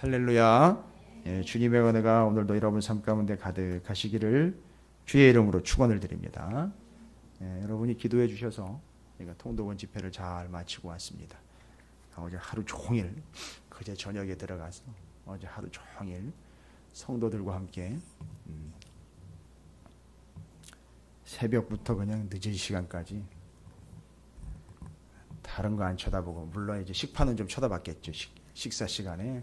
할렐루야. 예, 주님의 은혜가 오늘도 여러분 삶 가운데 가득하시기를 주의 이름으로 축원을 드립니다. 여러분이 기도해 주셔서 제가 통도원 집회를 잘 마치고 왔습니다. 어제 하루 종일 그제 저녁에 들어가서 어제 하루 종일 성도들과 함께 새벽부터 그냥 늦은 시간까지 다른 거 안 쳐다보고, 물론 이제 식판은 좀 쳐다봤겠죠. 식사 시간에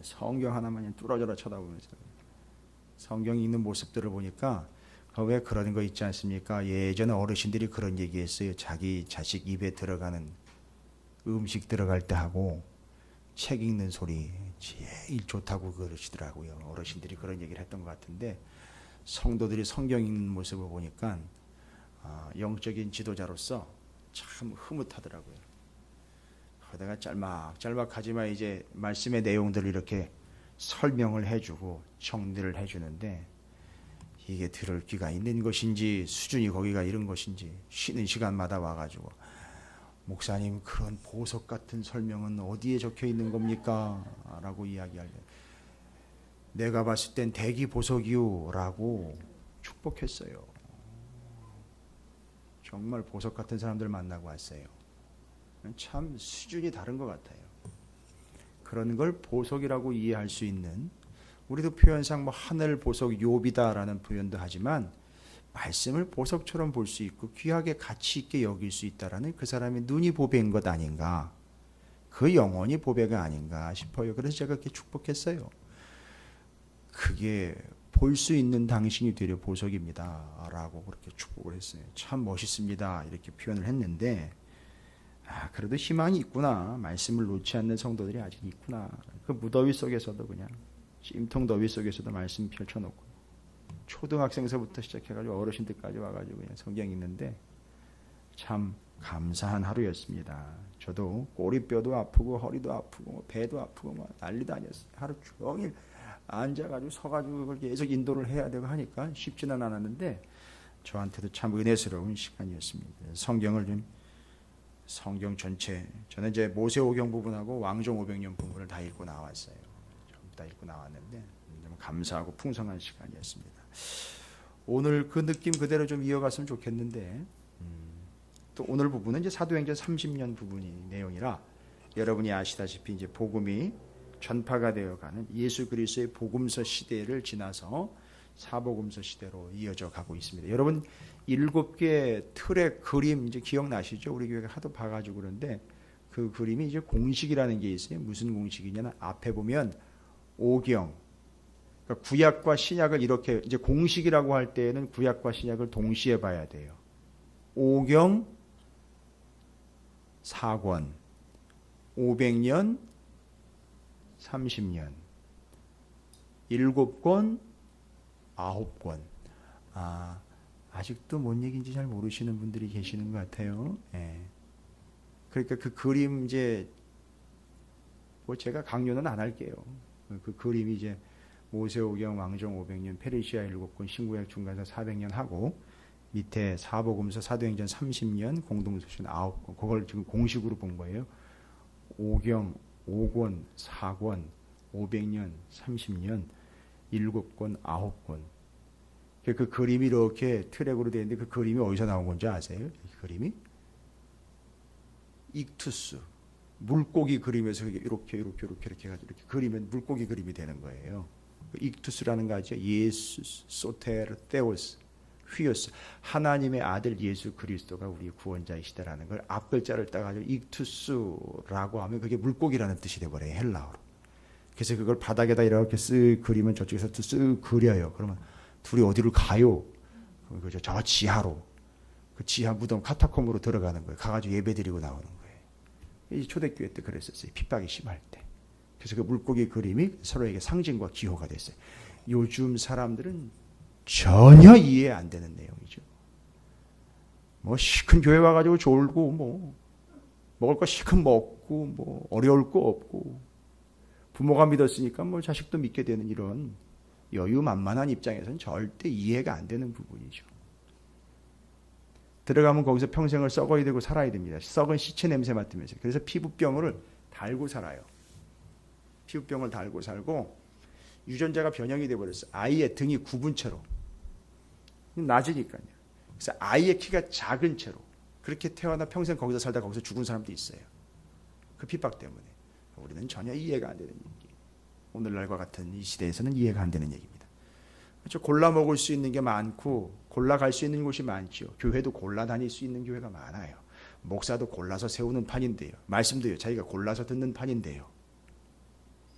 성경 하나만 뚫어져라 쳐다보면서 성경이 있는 모습들을 보니까 왜 그런 거 있지 않습니까? 예전에 어르신들이 그런 얘기했어요. 자기 자식 입에 들어가는 음식 들어갈 때 하고 책 읽는 소리 제일 좋다고 그러시더라고요. 어르신들이 그런 얘기를 했던 것 같은데, 성도들이 성경 읽는 모습을 보니까 영적인 지도자로서 참 흐뭇하더라고요. 그러다가 짤막하지만 이제 말씀의 내용들을 이렇게 설명을 해주고 정리를 해주는데, 이게 들을 귀가 있는 것인지 수준이 거기가 이런 것인지 쉬는 시간마다 와가지고, 목사님 그런 보석 같은 설명은 어디에 적혀 있는 겁니까? 라고 이야기할 때, 내가 봤을 땐 대기 보석이요 라고 축복했어요. 정말 보석 같은 사람들 만나고 왔어요. 참 수준이 다른 것 같아요. 그런 걸 보석이라고 이해할 수 있는, 우리도 표현상 뭐 하늘 보석 욥이다라는 표현도 하지만 말씀을 보석처럼 볼 수 있고 귀하게 가치 있게 여길 수 있다라는 그 사람의 눈이 보배인 것 아닌가, 그 영혼이 보배가 아닌가 싶어요. 그래서 제가 그렇게 축복했어요. 그게 볼 수 있는 당신이 되려 보석입니다 라고 그렇게 축복을 했어요. 참 멋있습니다 이렇게 표현을 했는데, 그래도 희망이 있구나, 말씀을 놓지 않는 성도들이 아직 있구나. 그 무더위 속에서도 그냥 찜통 더위 속에서도 말씀 펼쳐놓고, 초등학생서부터 시작해가지고 어르신들까지 와가지고 그냥 성경 읽는데 참 감사한 하루였습니다. 저도 꼬리뼈도 아프고 허리도 아프고 배도 아프고 막 난리도 아니었어요. 하루 종일 앉아가지고 서가지고 그걸 계속 인도를 해야 되고 하니까 쉽지는 않았는데 저한테도 참 은혜스러운 시간이었습니다. 성경 전체, 저는 이제 모세오경 부분하고 왕정 500년 부분을 다 읽고 나왔어요. 전부 다 읽고 나왔는데 감사하고 풍성한 시간이었습니다. 오늘 그 느낌 그대로 좀 이어갔으면 좋겠는데, 또 오늘 부분은 이제 사도행전 30년 부분이 내용이라, 여러분이 아시다시피 이제 복음이 전파가 되어가는 예수 그리스도의 복음서 시대를 지나서 사복음서 시대로 이어져 가고 있습니다. 여러분 7개 틀의 그림 이제 기억나시죠? 우리 교회가 하도 봐가지고. 그런데 그 그림이 이제 공식이라는 게 있어요. 무슨 공식이냐면 앞에 보면 오경, 그러니까 구약과 신약을 이렇게, 이제 공식이라고 할 때에는 구약과 신약을 동시에 봐야 돼요. 오경 4권, 500년 30년, 7권 9권. 아직도 뭔 얘기인지 잘 모르시는 분들이 계시는 것 같아요. 예. 그러니까 그 그림 이제 뭐 제가 강요는 안 할게요. 그 그림이 이제 모세오경 왕정 500년, 페르시아 7권, 신구약 중간서 400년 하고, 밑에 사복음서 사도행전 30년, 공동서신 9권, 그걸 지금 공식으로 본 거예요. 오경 5권, 4권, 500년, 30년, 7권, 9권. 그 그림이 이렇게 트랙으로 되어 있는데, 그 그림이 어디서 나온 건지 아세요? 이 그림이 익투스, 물고기 그림에서 이렇게 해가지고 이렇게 그리면 물고기 그림이 되는 거예요. 익투스라는 가지요. 예수 소테르 테오스 휘오스, 하나님의 아들 예수 그리스도가 우리 구원자이시다라는 걸 앞글자를 따가지고 익투스라고 하면 그게 물고기라는 뜻이 돼버려요, 헬라어로. 그래서 그걸 바닥에다 이렇게 쓱 그리면 저쪽에서 쓱 그려요. 그러면 둘이 어디를 가요? 그죠? 저 지하로, 그 지하 무덤 카타콤으로 들어가는 거예요. 가가지고 예배드리고 나오는 거예요. 이 초대교회 때 그랬었어요. 핍박이 심할 때. 그래서 그 물고기 그림이 서로에게 상징과 기호가 됐어요. 요즘 사람들은 전혀 이해 안 되는 내용이죠. 뭐 시큰 교회 와가지고 졸고, 뭐 먹을 거 시큰 먹고, 뭐 어려울 거 없고, 부모가 믿었으니까 뭐 자식도 믿게 되는 이런 여유만만한 입장에서는 절대 이해가 안 되는 부분이죠. 들어가면 거기서 평생을 썩어야 되고 살아야 됩니다. 썩은 시체 냄새 맡으면서. 그래서 피부병을 달고 살아요. 피부병을 달고 살고 유전자가 변형이 돼버렸어요. 아이의 등이 굽은 채로. 낮으니까요. 그래서 아이의 키가 작은 채로 그렇게 태어나 평생 거기서 살다 거기서 죽은 사람도 있어요. 그 핍박 때문에. 우리는 전혀 이해가 안 되는 얘기. 오늘날과 같은 이 시대에서는 이해가 안 되는 얘기입니다. 그렇죠? 골라 먹을 수 있는 게 많고 골라 갈 수 있는 곳이 많죠. 교회도 골라 다닐 수 있는 교회가 많아요. 목사도 골라서 세우는 판인데요. 말씀도요. 자기가 골라서 듣는 판인데요.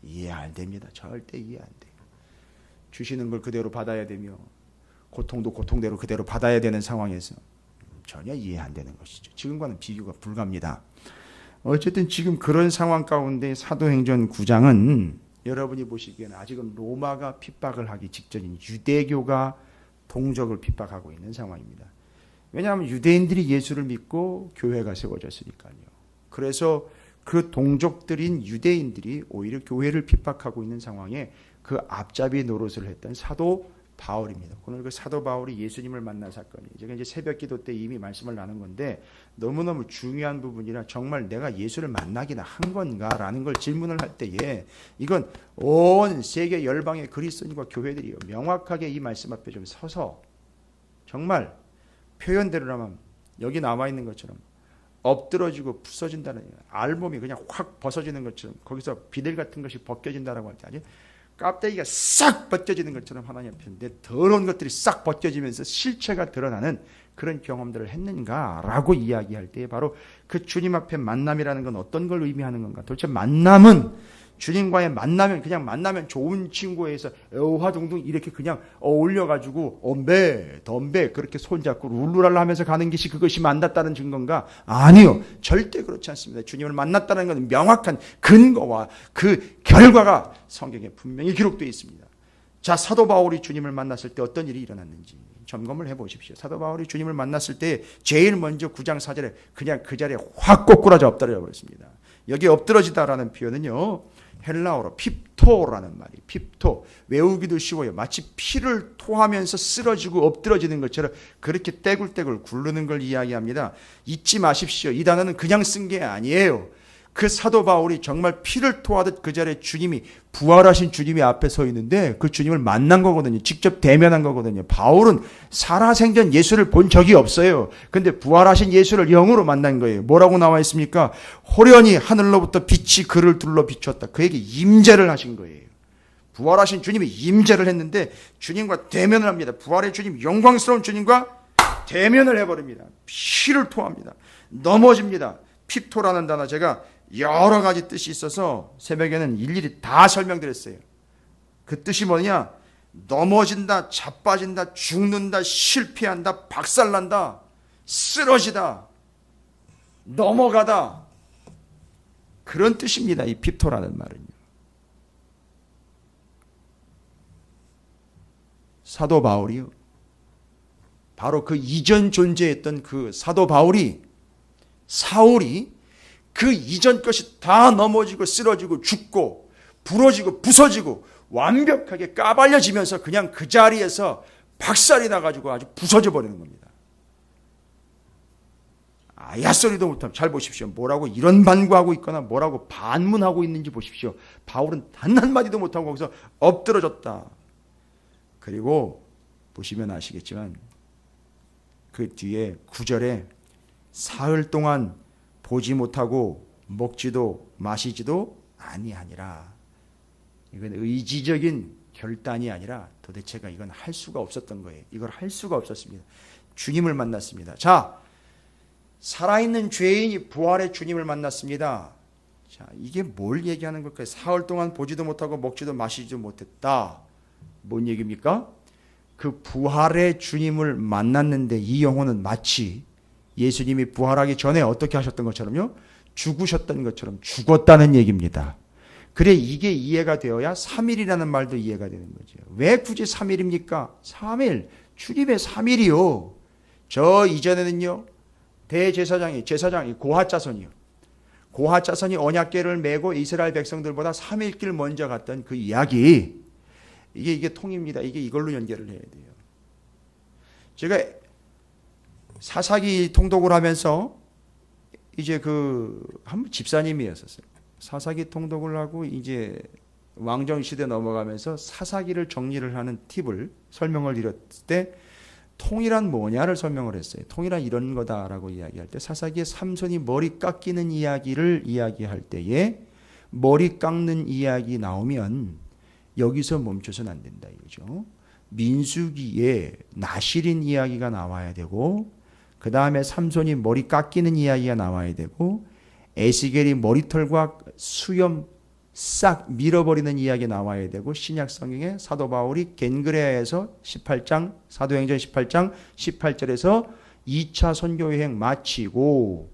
이해 안 됩니다. 절대 이해 안 돼요. 주시는 걸 그대로 받아야 되며 고통도 고통대로 그대로 받아야 되는 상황에서 전혀 이해 안 되는 것이죠. 지금과는 비교가 불가합니다. 어쨌든 지금 그런 상황 가운데 사도행전 9장은 여러분이 보시기에는 아직은 로마가 핍박을 하기 직전인 유대교가 동족을 핍박하고 있는 상황입니다. 왜냐하면 유대인들이 예수를 믿고 교회가 세워졌으니까요. 그래서 그 동족들인 유대인들이 오히려 교회를 핍박하고 있는 상황에 그 앞잡이 노릇을 했던 사도 바울입니다. 오늘 그 사도 바울이 예수님을 만난 사건이 제가 이제 새벽기도 때 이미 말씀을 나눈 건데 너무너무 중요한 부분이라 정말 내가 예수를 만나기나 한 건가라는 걸 질문을 할 때에 이건 온 세계 열방의 그리스도인과 교회들이 명확하게 이 말씀 앞에 좀 서서 정말 표현대로라면 여기 나와 있는 것처럼 엎드러지고 부서진다는 알몸이 그냥 확 벗어지는 것처럼 거기서 비늘 같은 것이 벗겨진다라고 할 때 아주 껍데기가 싹 벗겨지는 것처럼 하나님 앞에 내 더러운 것들이 싹 벗겨지면서 실체가 드러나는 그런 경험들을 했는가라고 이야기할 때 바로 그 주님 앞에 만남이라는 건 어떤 걸 의미하는 건가. 도대체 만남은 주님과의 만나면 그냥 만나면 좋은 친구에서 애화동동 이렇게 그냥 어울려가지고 엄배 덤배 그렇게 손잡고 룰루랄라 하면서 가는 것이 그것이 만났다는 증거인가? 아니요. 절대 그렇지 않습니다. 주님을 만났다는 것은 명확한 근거와 그 결과가 성경에 분명히 기록되어 있습니다. 자, 사도 바울이 주님을 만났을 때 어떤 일이 일어났는지 점검을 해보십시오. 사도 바울이 주님을 만났을 때 제일 먼저 9장 4절에 그냥 그 자리에 확 꼬꾸라져 엎드려 버렸습니다. 여기 엎드러지다라는 표현은요. 헬라어로 핍토라는 말이 핍토 외우기도 쉬워요. 마치 피를 토하면서 쓰러지고 엎드러지는 것처럼 그렇게 떼굴떼굴 굴르는 걸 이야기합니다. 잊지 마십시오. 이 단어는 그냥 쓴 게 아니에요. 그 사도 바울이 정말 피를 토하듯 그 자리에 주님이 부활하신 주님이 앞에 서 있는데 그 주님을 만난 거거든요. 직접 대면한 거거든요. 바울은 살아생전 예수를 본 적이 없어요. 근데 부활하신 예수를 영으로 만난 거예요. 뭐라고 나와 있습니까? 호련히 하늘로부터 빛이 그를 둘러 비추었다. 그에게 임재를 하신 거예요. 부활하신 주님이 임재를 했는데 주님과 대면을 합니다. 부활의 주님, 영광스러운 주님과 대면을 해버립니다. 피를 토합니다. 넘어집니다. 핍토라는 단어 제가 여러 가지 뜻이 있어서 새벽에는 일일이 다 설명드렸어요. 그 뜻이 뭐냐? 넘어진다, 자빠진다, 죽는다, 실패한다, 박살난다, 쓰러지다, 넘어가다. 그런 뜻입니다. 이 핍토라는 말은요. 사도 바울이요. 바로 그 이전 존재했던 그 사도 바울이 사울이 그 이전 것이 다 넘어지고 쓰러지고 죽고 부러지고 부서지고 완벽하게 까발려지면서 그냥 그 자리에서 박살이 나가지고 아주 부서져 버리는 겁니다. 아야소리도 못하면 잘 보십시오. 뭐라고 이런 반구하고 있거나 뭐라고 반문하고 있는지 보십시오. 바울은 단 한마디도 못하고 거기서 엎드러졌다. 그리고 보시면 아시겠지만 그 뒤에 9절에 사흘 동안 보지 못하고 먹지도 마시지도 아니하니라. 이건 의지적인 결단이 아니라 도대체가 이건 할 수가 없었던 거예요. 이걸 할 수가 없었습니다. 주님을 만났습니다. 자, 살아있는 죄인이 부활의 주님을 만났습니다. 자, 이게 뭘 얘기하는 걸까요? 사흘 동안 보지도 못하고 먹지도 마시지도 못했다. 뭔 얘기입니까? 그 부활의 주님을 만났는데 이 영혼은 마치 예수님이 부활하기 전에 어떻게 하셨던 것처럼요? 죽으셨던 것처럼 죽었다는 얘기입니다. 그래 이게 이해가 되어야 3일이라는 말도 이해가 되는 거죠. 왜 굳이 3일입니까? 3일, 주님의 3일이요. 저 이전에는요. 대제사장이 고핫자손이요. 고핫자손이 언약궤를 메고 이스라엘 백성들보다 3일길 먼저 갔던 그 이야기. 이게 통입니다. 이게 이걸로 연결을 해야 돼요. 제가 사사기 통독을 하면서 이제 한 집사님이었었어요. 사사기 통독을 하고 이제 왕정시대 넘어가면서 사사기를 정리를 하는 팁을 설명을 드렸을 때 통이란 뭐냐를 설명을 했어요. 통이란 이런 거다라고 이야기할 때 사사기에 삼손이 머리 깎이는 이야기를 이야기할 때에 머리 깎는 이야기 나오면 여기서 멈춰서는 안 된다 이거죠. 민수기에 나실인 이야기가 나와야 되고 그 다음에 삼손이 머리 깎이는 이야기가 나와야 되고 에스겔이 머리털과 수염 싹 밀어버리는 이야기 나와야 되고 신약 성경에 사도 바울이 겐그레아에서 18장 사도행전 18장 18절에서 2차 선교 여행 마치고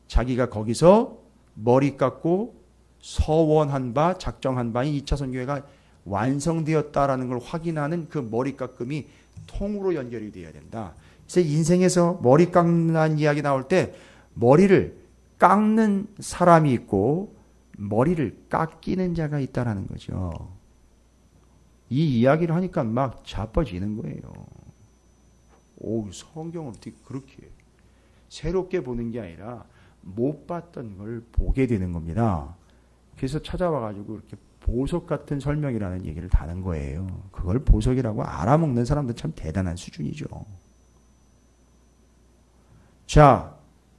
자기가 거기서 머리 깎고 서원한 바 작정한 바인 2차 선교회가 완성되었다라는 걸 확인하는 그 머리 깎음이 통으로 연결이 되어야 된다. 그래서 인생에서 머리 깎는 이야기 나올 때 머리를 깎는 사람이 있고 머리를 깎이는 자가 있다라는 거죠. 이 이야기를 하니까 막 자빠지는 거예요. 오, 성경을 어떻게 그렇게 새롭게 보는 게 아니라 못 봤던 걸 보게 되는 겁니다. 그래서 찾아와가지고 이렇게 보석 같은 설명이라는 얘기를 다는 거예요. 그걸 보석이라고 알아먹는 사람도 참 대단한 수준이죠. 자,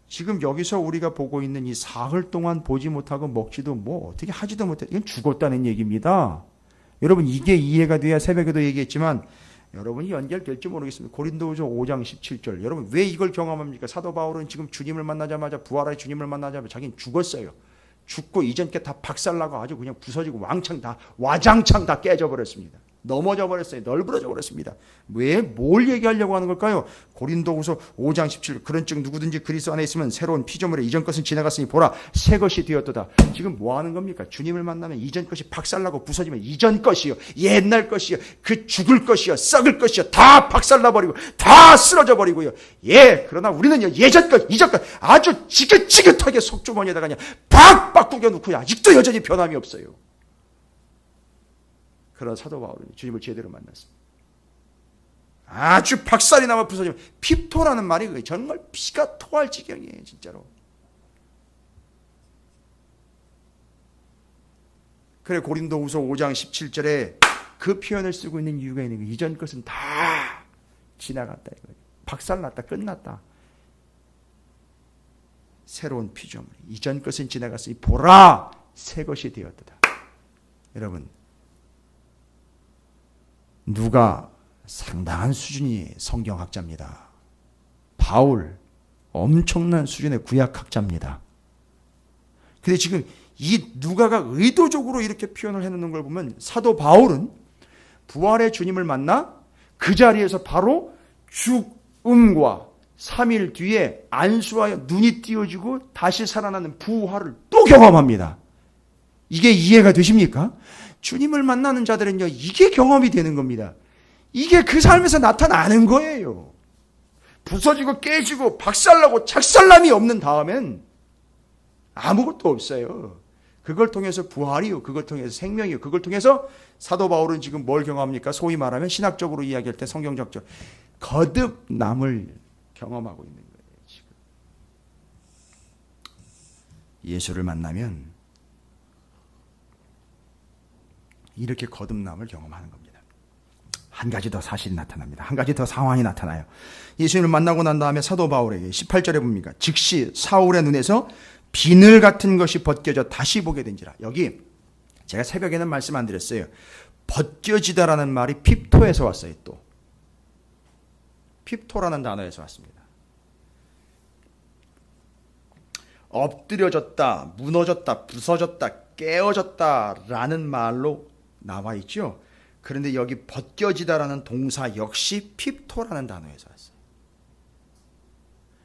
지금 여기서 우리가 보고 있는 이 사흘 동안 보지 못하고 먹지도 뭐 어떻게 하지도 못해. 이건 죽었다는 얘기입니다. 여러분 이게 이해가 돼야 새벽에도 얘기했지만 여러분이 연결될지 모르겠습니다. 고린도후서 5장 17절. 여러분 왜 이걸 경험합니까? 사도 바울은 지금 주님을 만나자마자 부활의 주님을 만나자마자 자기는 죽었어요. 죽고 이전 게 다 박살나고 아주 그냥 부서지고 왕창 다 와장창 다 깨져버렸습니다. 넘어져 버렸어요. 널브러져 버렸습니다. 왜 뭘 얘기하려고 하는 걸까요? 고린도후서 5장 17 그런 즉 누구든지 그리스도 안에 있으면 새로운 피조물에 이전 것은 지나갔으니 보라 새 것이 되었도다. 지금 뭐 하는 겁니까? 주님을 만나면 이전 것이 박살나고 부서지면 이전 것이요 옛날 것이요 그 죽을 것이요 썩을 것이요 다 박살나 버리고 다 쓰러져 버리고요. 예, 그러나 우리는요 예전 것 이전 것 아주 지긋지긋하게 속주머니에다가 그냥 박박 구겨 놓고 아직도 여전히 변함이 없어요. 그런 사도 바울은 주님을 제대로 만났습니다. 아주 박살이 나면 부서지면 핍토라는 말이 정말 피가 토할 지경이에요. 진짜로. 그래 고린도후서 5장 17절에 그 표현을 쓰고 있는 이유가 있는 거예요. 이전 것은 다 지나갔다. 이거예요. 박살났다. 끝났다. 새로운 피조물. 이전 것은 지나갔으니 보라 새 것이 되었다. 여러분 누가 상당한 수준이 성경학자입니다. 바울 엄청난 수준의 구약학자입니다. 근데 지금 이 누가가 의도적으로 이렇게 표현을 해놓는 걸 보면 사도 바울은 부활의 주님을 만나 그 자리에서 바로 죽음과 3일 뒤에 안수하여 눈이 띄어지고 다시 살아나는 부활을 또 경험합니다. 이게 이해가 되십니까? 주님을 만나는 자들은요, 이게 경험이 되는 겁니다. 이게 그 삶에서 나타나는 거예요. 부서지고 깨지고 박살나고 착살남이 없는 다음엔 아무것도 없어요. 그걸 통해서 부활이요. 그걸 통해서 생명이요. 그걸 통해서 사도 바울은 지금 뭘 경험합니까? 소위 말하면 신학적으로 이야기할 때 성경적으로 거듭남을 경험하고 있는 거예요. 지금. 예수를 만나면 이렇게 거듭남을 경험하는 겁니다. 한 가지 더 사실이 나타납니다. 한 가지 더 상황이 나타나요. 예수님을 만나고 난 다음에 사도 바울에게 18절에 봅니까? 즉시 사울의 눈에서 비늘 같은 것이 벗겨져 다시 보게 된지라. 여기 제가 새벽에는 말씀 안 드렸어요. 벗겨지다라는 말이 핍토에서 왔어요. 또 핍토라는 단어에서 왔습니다. 엎드려졌다, 무너졌다, 부서졌다, 깨어졌다라는 말로 나와 있죠. 그런데 여기 벗겨지다라는 동사 역시 핍토라는 단어에서 왔어요.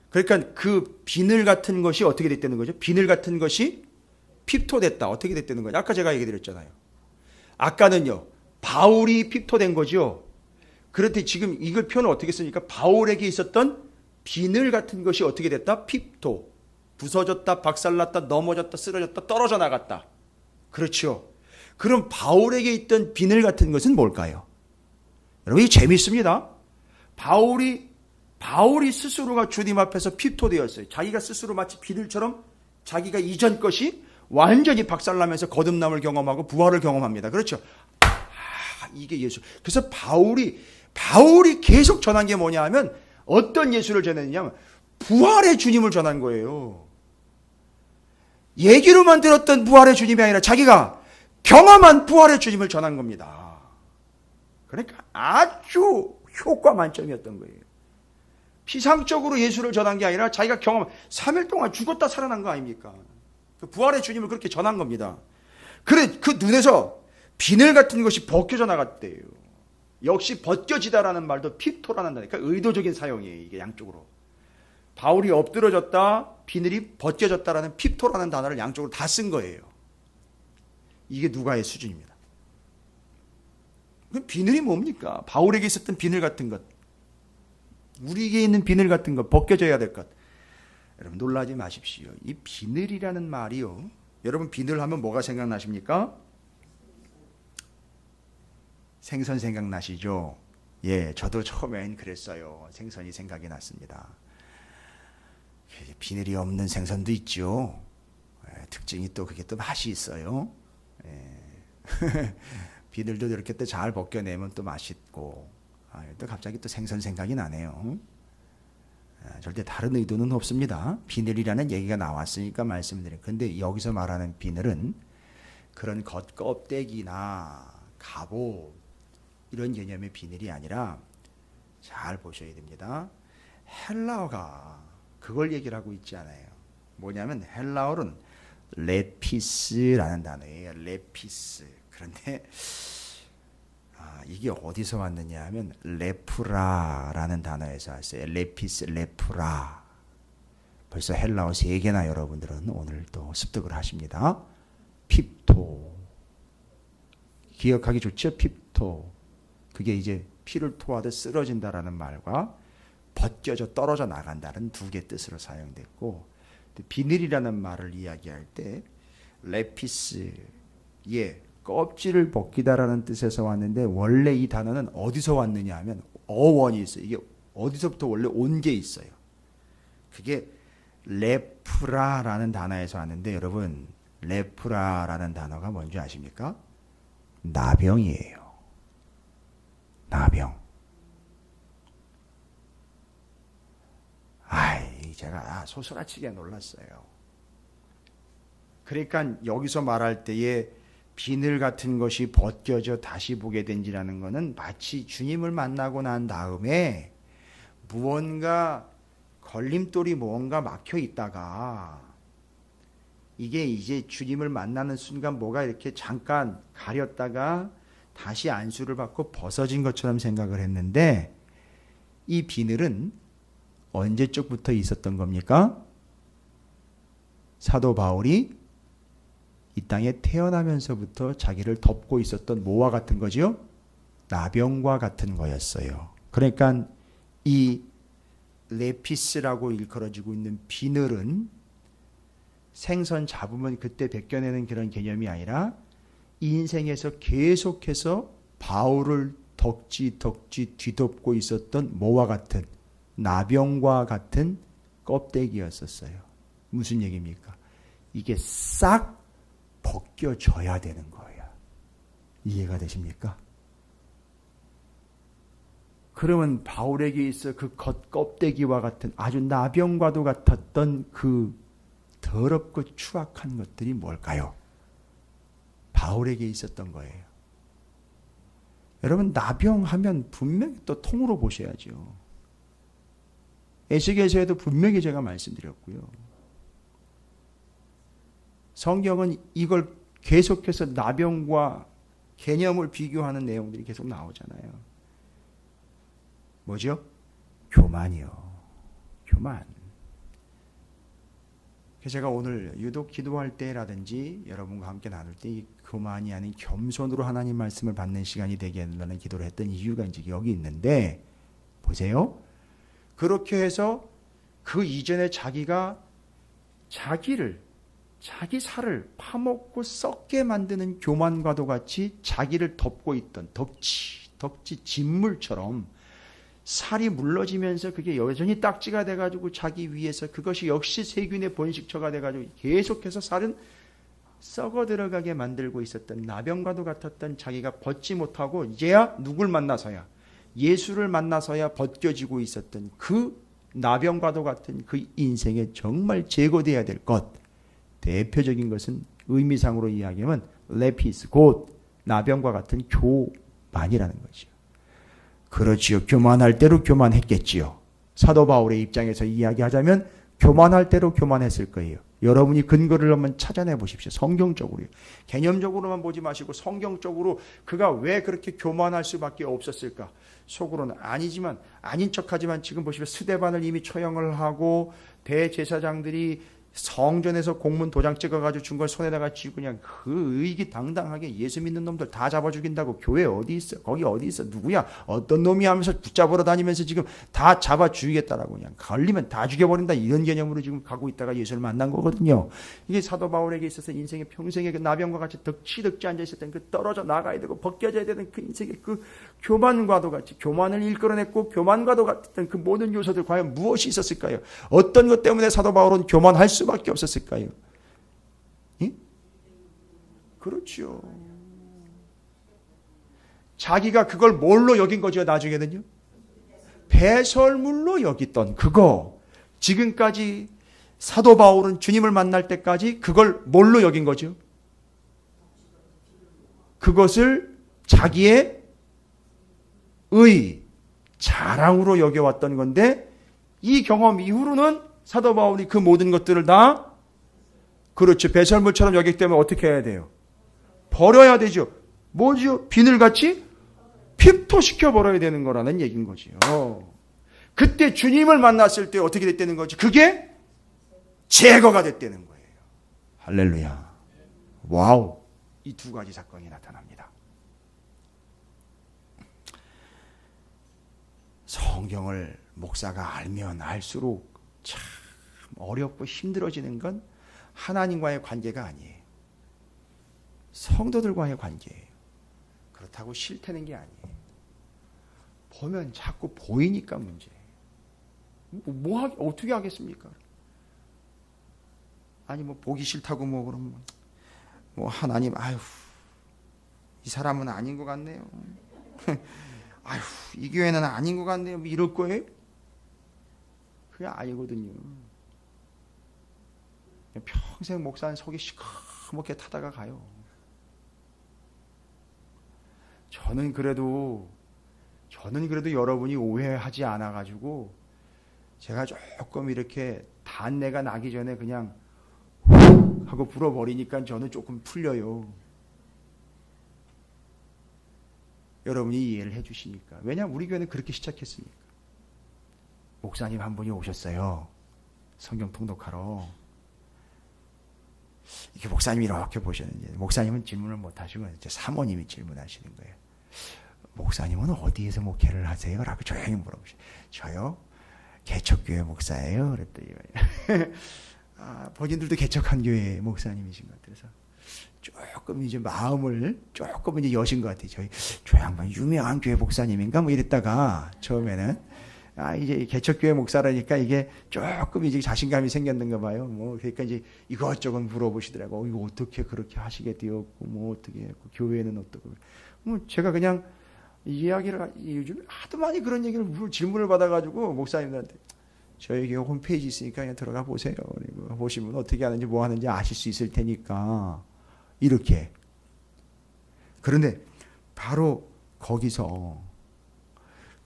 그러니까 그 비늘 같은 것이 어떻게 됐다는 거죠? 비늘 같은 것이 핍토됐다. 어떻게 됐다는 거죠? 아까 제가 얘기 드렸잖아요. 아까는요, 바울이 핍토된 거죠. 그런데 지금 이걸 표현을 어떻게 쓰니까 바울에게 있었던 비늘 같은 것이 어떻게 됐다? 핍토. 부서졌다, 박살났다, 넘어졌다, 쓰러졌다, 떨어져 나갔다. 그렇죠. 그럼 바울에게 있던 비늘 같은 것은 뭘까요? 여러분, 이 재미있습니다. 바울이 스스로가 주님 앞에서 핍토되었어요. 자기가 스스로 마치 비늘처럼 자기가 이전 것이 완전히 박살나면서 거듭남을 경험하고 부활을 경험합니다. 그렇죠? 이게 예수. 그래서 바울이 계속 전한 게 뭐냐 하면 어떤 예수를 전했느냐면 부활의 주님을 전한 거예요. 얘기로만 들었던 부활의 주님이 아니라 자기가 경험한 부활의 주님을 전한 겁니다. 그러니까 아주 효과 만점이었던 거예요. 피상적으로 예수를 전한 게 아니라 자기가 경험 3일 동안 죽었다 살아난 거 아닙니까? 그 부활의 주님을 그렇게 전한 겁니다. 그래 그 눈에서 비늘 같은 것이 벗겨져 나갔대요. 역시 벗겨지다라는 말도 핍토라는 단어, 그러니까 의도적인 사용이에요. 이게 양쪽으로. 바울이 엎드러졌다, 비늘이 벗겨졌다라는 핍토라는 단어를 양쪽으로 다 쓴 거예요. 이게 누가의 수준입니다. 비늘이 뭡니까? 바울에게 있었던 비늘 같은 것, 우리에게 있는 비늘 같은 것, 벗겨져야 될 것. 여러분 놀라지 마십시오. 이 비늘이라는 말이요. 여러분 비늘 하면 뭐가 생각나십니까? 생선 생각나시죠? 예, 저도 처음엔 그랬어요. 생선이 생각이 났습니다. 비늘이 없는 생선도 있죠. 특징이 또 그게 또 맛이 있어요. 비늘도 이렇게 또 잘 벗겨내면 또 맛있고. 또 갑자기 또 생선 생각이 나네요. 절대 다른 의도는 없습니다. 비늘이라는 얘기가 나왔으니까 말씀드려요. 근데 여기서 말하는 비늘은 그런 겉껍데기나 갑옷 이런 개념의 비늘이 아니라 잘 보셔야 됩니다. 헬라어가 그걸 얘기를 하고 있지 않아요. 뭐냐면 헬라어는 레피스라는 단어예요. 레피스. 그런데 이게 어디서 왔느냐 하면 레프라라는 단어에서 왔어요. 레피스, 레프라. 벌써 헬라어 3개나 여러분들은 오늘 또 습득을 하십니다. 핍토. 기억하기 좋죠? 핍토. 그게 이제 피를 토하듯 쓰러진다라는 말과 벗겨져 떨어져 나간다는 2개 뜻으로 사용됐고, 비늘이라는 말을 이야기할 때 레피스, 껍질을 벗기다라는 뜻에서 왔는데 원래 이 단어는 어디서 왔느냐 하면 어원이 있어요. 이게 어디서부터 원래 온 게 있어요. 그게 레프라라는 단어에서 왔는데 여러분 레프라라는 단어가 뭔지 아십니까? 나병이에요. 나병. 제가 소스라치게 놀랐어요. 그러니까 여기서 말할 때에 비늘 같은 것이 벗겨져 다시 보게 된지라는 것은 마치 주님을 만나고 난 다음에 무언가 걸림돌이 무언가 막혀 있다가 이게 이제 주님을 만나는 순간 뭐가 이렇게 잠깐 가렸다가 다시 안수를 받고 벗어진 것처럼 생각을 했는데 이 비늘은 언제적부터 있었던 겁니까? 사도 바울이 이 땅에 태어나면서부터 자기를 덮고 있었던 뭐와 같은 거죠? 나병과 같은 거였어요. 그러니까 이 레피스라고 일컬어지고 있는 비늘은 생선 잡으면 그때 벗겨내는 그런 개념이 아니라 인생에서 계속해서 바울을 덕지 뒤덮고 있었던 뭐와 같은 나병과 같은 껍데기였었어요. 무슨 얘기입니까? 이게 싹 벗겨져야 되는 거예요. 이해가 되십니까? 그러면 바울에게 있어 그 겉껍데기와 같은 아주 나병과도 같았던 그 더럽고 추악한 것들이 뭘까요? 바울에게 있었던 거예요. 여러분 나병하면 분명히 또 통으로 보셔야죠. 에스겔서에도 분명히 제가 말씀드렸고요. 성경은 이걸 계속해서 나병과 개념을 비교하는 내용들이 계속 나오잖아요. 뭐죠? 교만이요. 교만. 그래서 제가 오늘 유독 기도할 때라든지 여러분과 함께 나눌 때 이 교만이 아닌 겸손으로 하나님 말씀을 받는 시간이 되게 하는 기도를 했던 이유가 이제 여기 있는데 보세요. 그렇게 해서 그 이전에 자기가 자기 살을 파먹고 썩게 만드는 교만과도 같이 자기를 덮고 있던 덕지 진물처럼 살이 물러지면서 그게 여전히 딱지가 돼가지고 자기 위에서 그것이 역시 세균의 번식처가 돼가지고 계속해서 살은 썩어 들어가게 만들고 있었던 나병과도 같았던 자기가 벗지 못하고 이제야 누굴 만나서야 예수를 만나서야 벗겨지고 있었던 그 나병과도 같은 그 인생에 정말 제거돼야 될 것, 대표적인 것은 의미상으로 이야기하면 레피스, 곧 나병과 같은 교만이라는 거죠. 그렇지요. 교만할 대로 교만했겠지요. 사도 바울의 입장에서 이야기하자면 교만할 대로 교만했을 거예요. 여러분이 근거를 한번 찾아내 보십시오. 성경적으로요. 개념적으로만 보지 마시고 성경적으로 그가 왜 그렇게 교만할 수밖에 없었을까? 속으로는 아니지만 아닌 척하지만 지금 보시면 스데반을 이미 처형을 하고 대제사장들이 성전에서 공문 도장 찍어가지고 준 걸 손에다가 쥐고 그냥 그 의기당당하게 예수 믿는 놈들 다 잡아 죽인다고 교회 어디 있어? 거기 어디 있어? 누구야? 어떤 놈이 하면서 붙잡으러 다니면서 지금 다 잡아 죽이겠다라고 그냥 걸리면 다 죽여버린다 이런 개념으로 지금 가고 있다가 예수를 만난 거거든요. 이게 사도 바울에게 있어서 인생의 평생의 그 나병과 같이 덕지덕지 앉아있었던 그 떨어져 나가야 되고 벗겨져야 되는 그 인생의 그 교만과도 같이 교만을 일끌어냈고 교만과도 같은 그 모든 요소들 과연 무엇이 있었을까요? 어떤 것 때문에 사도 바울은 교만할 수밖에 없었을까요? 예? 그렇죠. 자기가 그걸 뭘로 여긴 거죠, 나중에는요? 배설물로 여겼던 그거. 지금까지 사도 바울은 주님을 만날 때까지 그걸 뭘로 여긴 거죠? 그것을 자기의 자랑으로 여겨왔던 건데, 이 경험 이후로는 사도 바울이 그 모든 것들을 다, 그렇죠, 배설물처럼 여기기 때문에 어떻게 해야 돼요? 버려야 되죠. 뭐죠? 비늘같이 핍토시켜 버려야 되는 거라는 얘기인 거죠. 그때 주님을 만났을 때 어떻게 됐다는 거죠? 그게 제거가 됐다는 거예요. 할렐루야. 와우. 이 두 가지 사건이 나타납니다. 성경을 목사가 알면 알수록 참 어렵고 힘들어지는 건 하나님과의 관계가 아니에요. 성도들과의 관계예요. 그렇다고 싫다는 게 아니에요. 보면 자꾸 보이니까 문제예요. 어떻게 하겠습니까? 아니 보기 싫다고 그러면 하나님 이 사람은 아닌 것 같네요. 이 교회는 아닌 것 같네요. 이럴 거예요? 그게 아니거든요. 평생 목사는 속이 시커멓게 타다가 가요. 저는 그래도 여러분이 오해하지 않아가지고 제가 조금 이렇게 단내가 나기 전에 그냥 훅 하고 불어버리니까 저는 조금 풀려요. 여러분이 이해를 해주시니까. 왜냐하면 우리 교회는 그렇게 시작했으니까. 목사님 한 분이 오셨어요. 성경 통독하러. 이렇게 목사님이 이렇게 보셨는데, 목사님은 질문을 못 하시고 이제 사모님이 질문하시는 거예요. 목사님은 어디에서 목회를 하세요? 라고 조용히 물어보셔요. 저요? 개척교회 목사예요. 그랬더니 본인들도 개척한 교회 목사님이신 것 같아서 조금 이제 마음을 조금 이제 여신 것 같아요. 저 양반 유명한 교회 목사님인가 이랬다가 처음에는 이제 개척교회 목사라니까 이게 조금 이제 자신감이 생겼는가 봐요. 그러니까 이제 이것저것 물어보시더라고. 이거 어떻게 그렇게 하시게 되었고 어떻게 했고 교회는 어떻고. 제가 그냥 이야기를 요즘 하도 많이 그런 얘기를 질문을 받아가지고 목사님들한테 저희 교회 홈페이지 있으니까 그냥 들어가 보세요. 그리고 보시면 어떻게 하는지 뭐 하는지 아실 수 있을 테니까 이렇게. 그런데 바로 거기서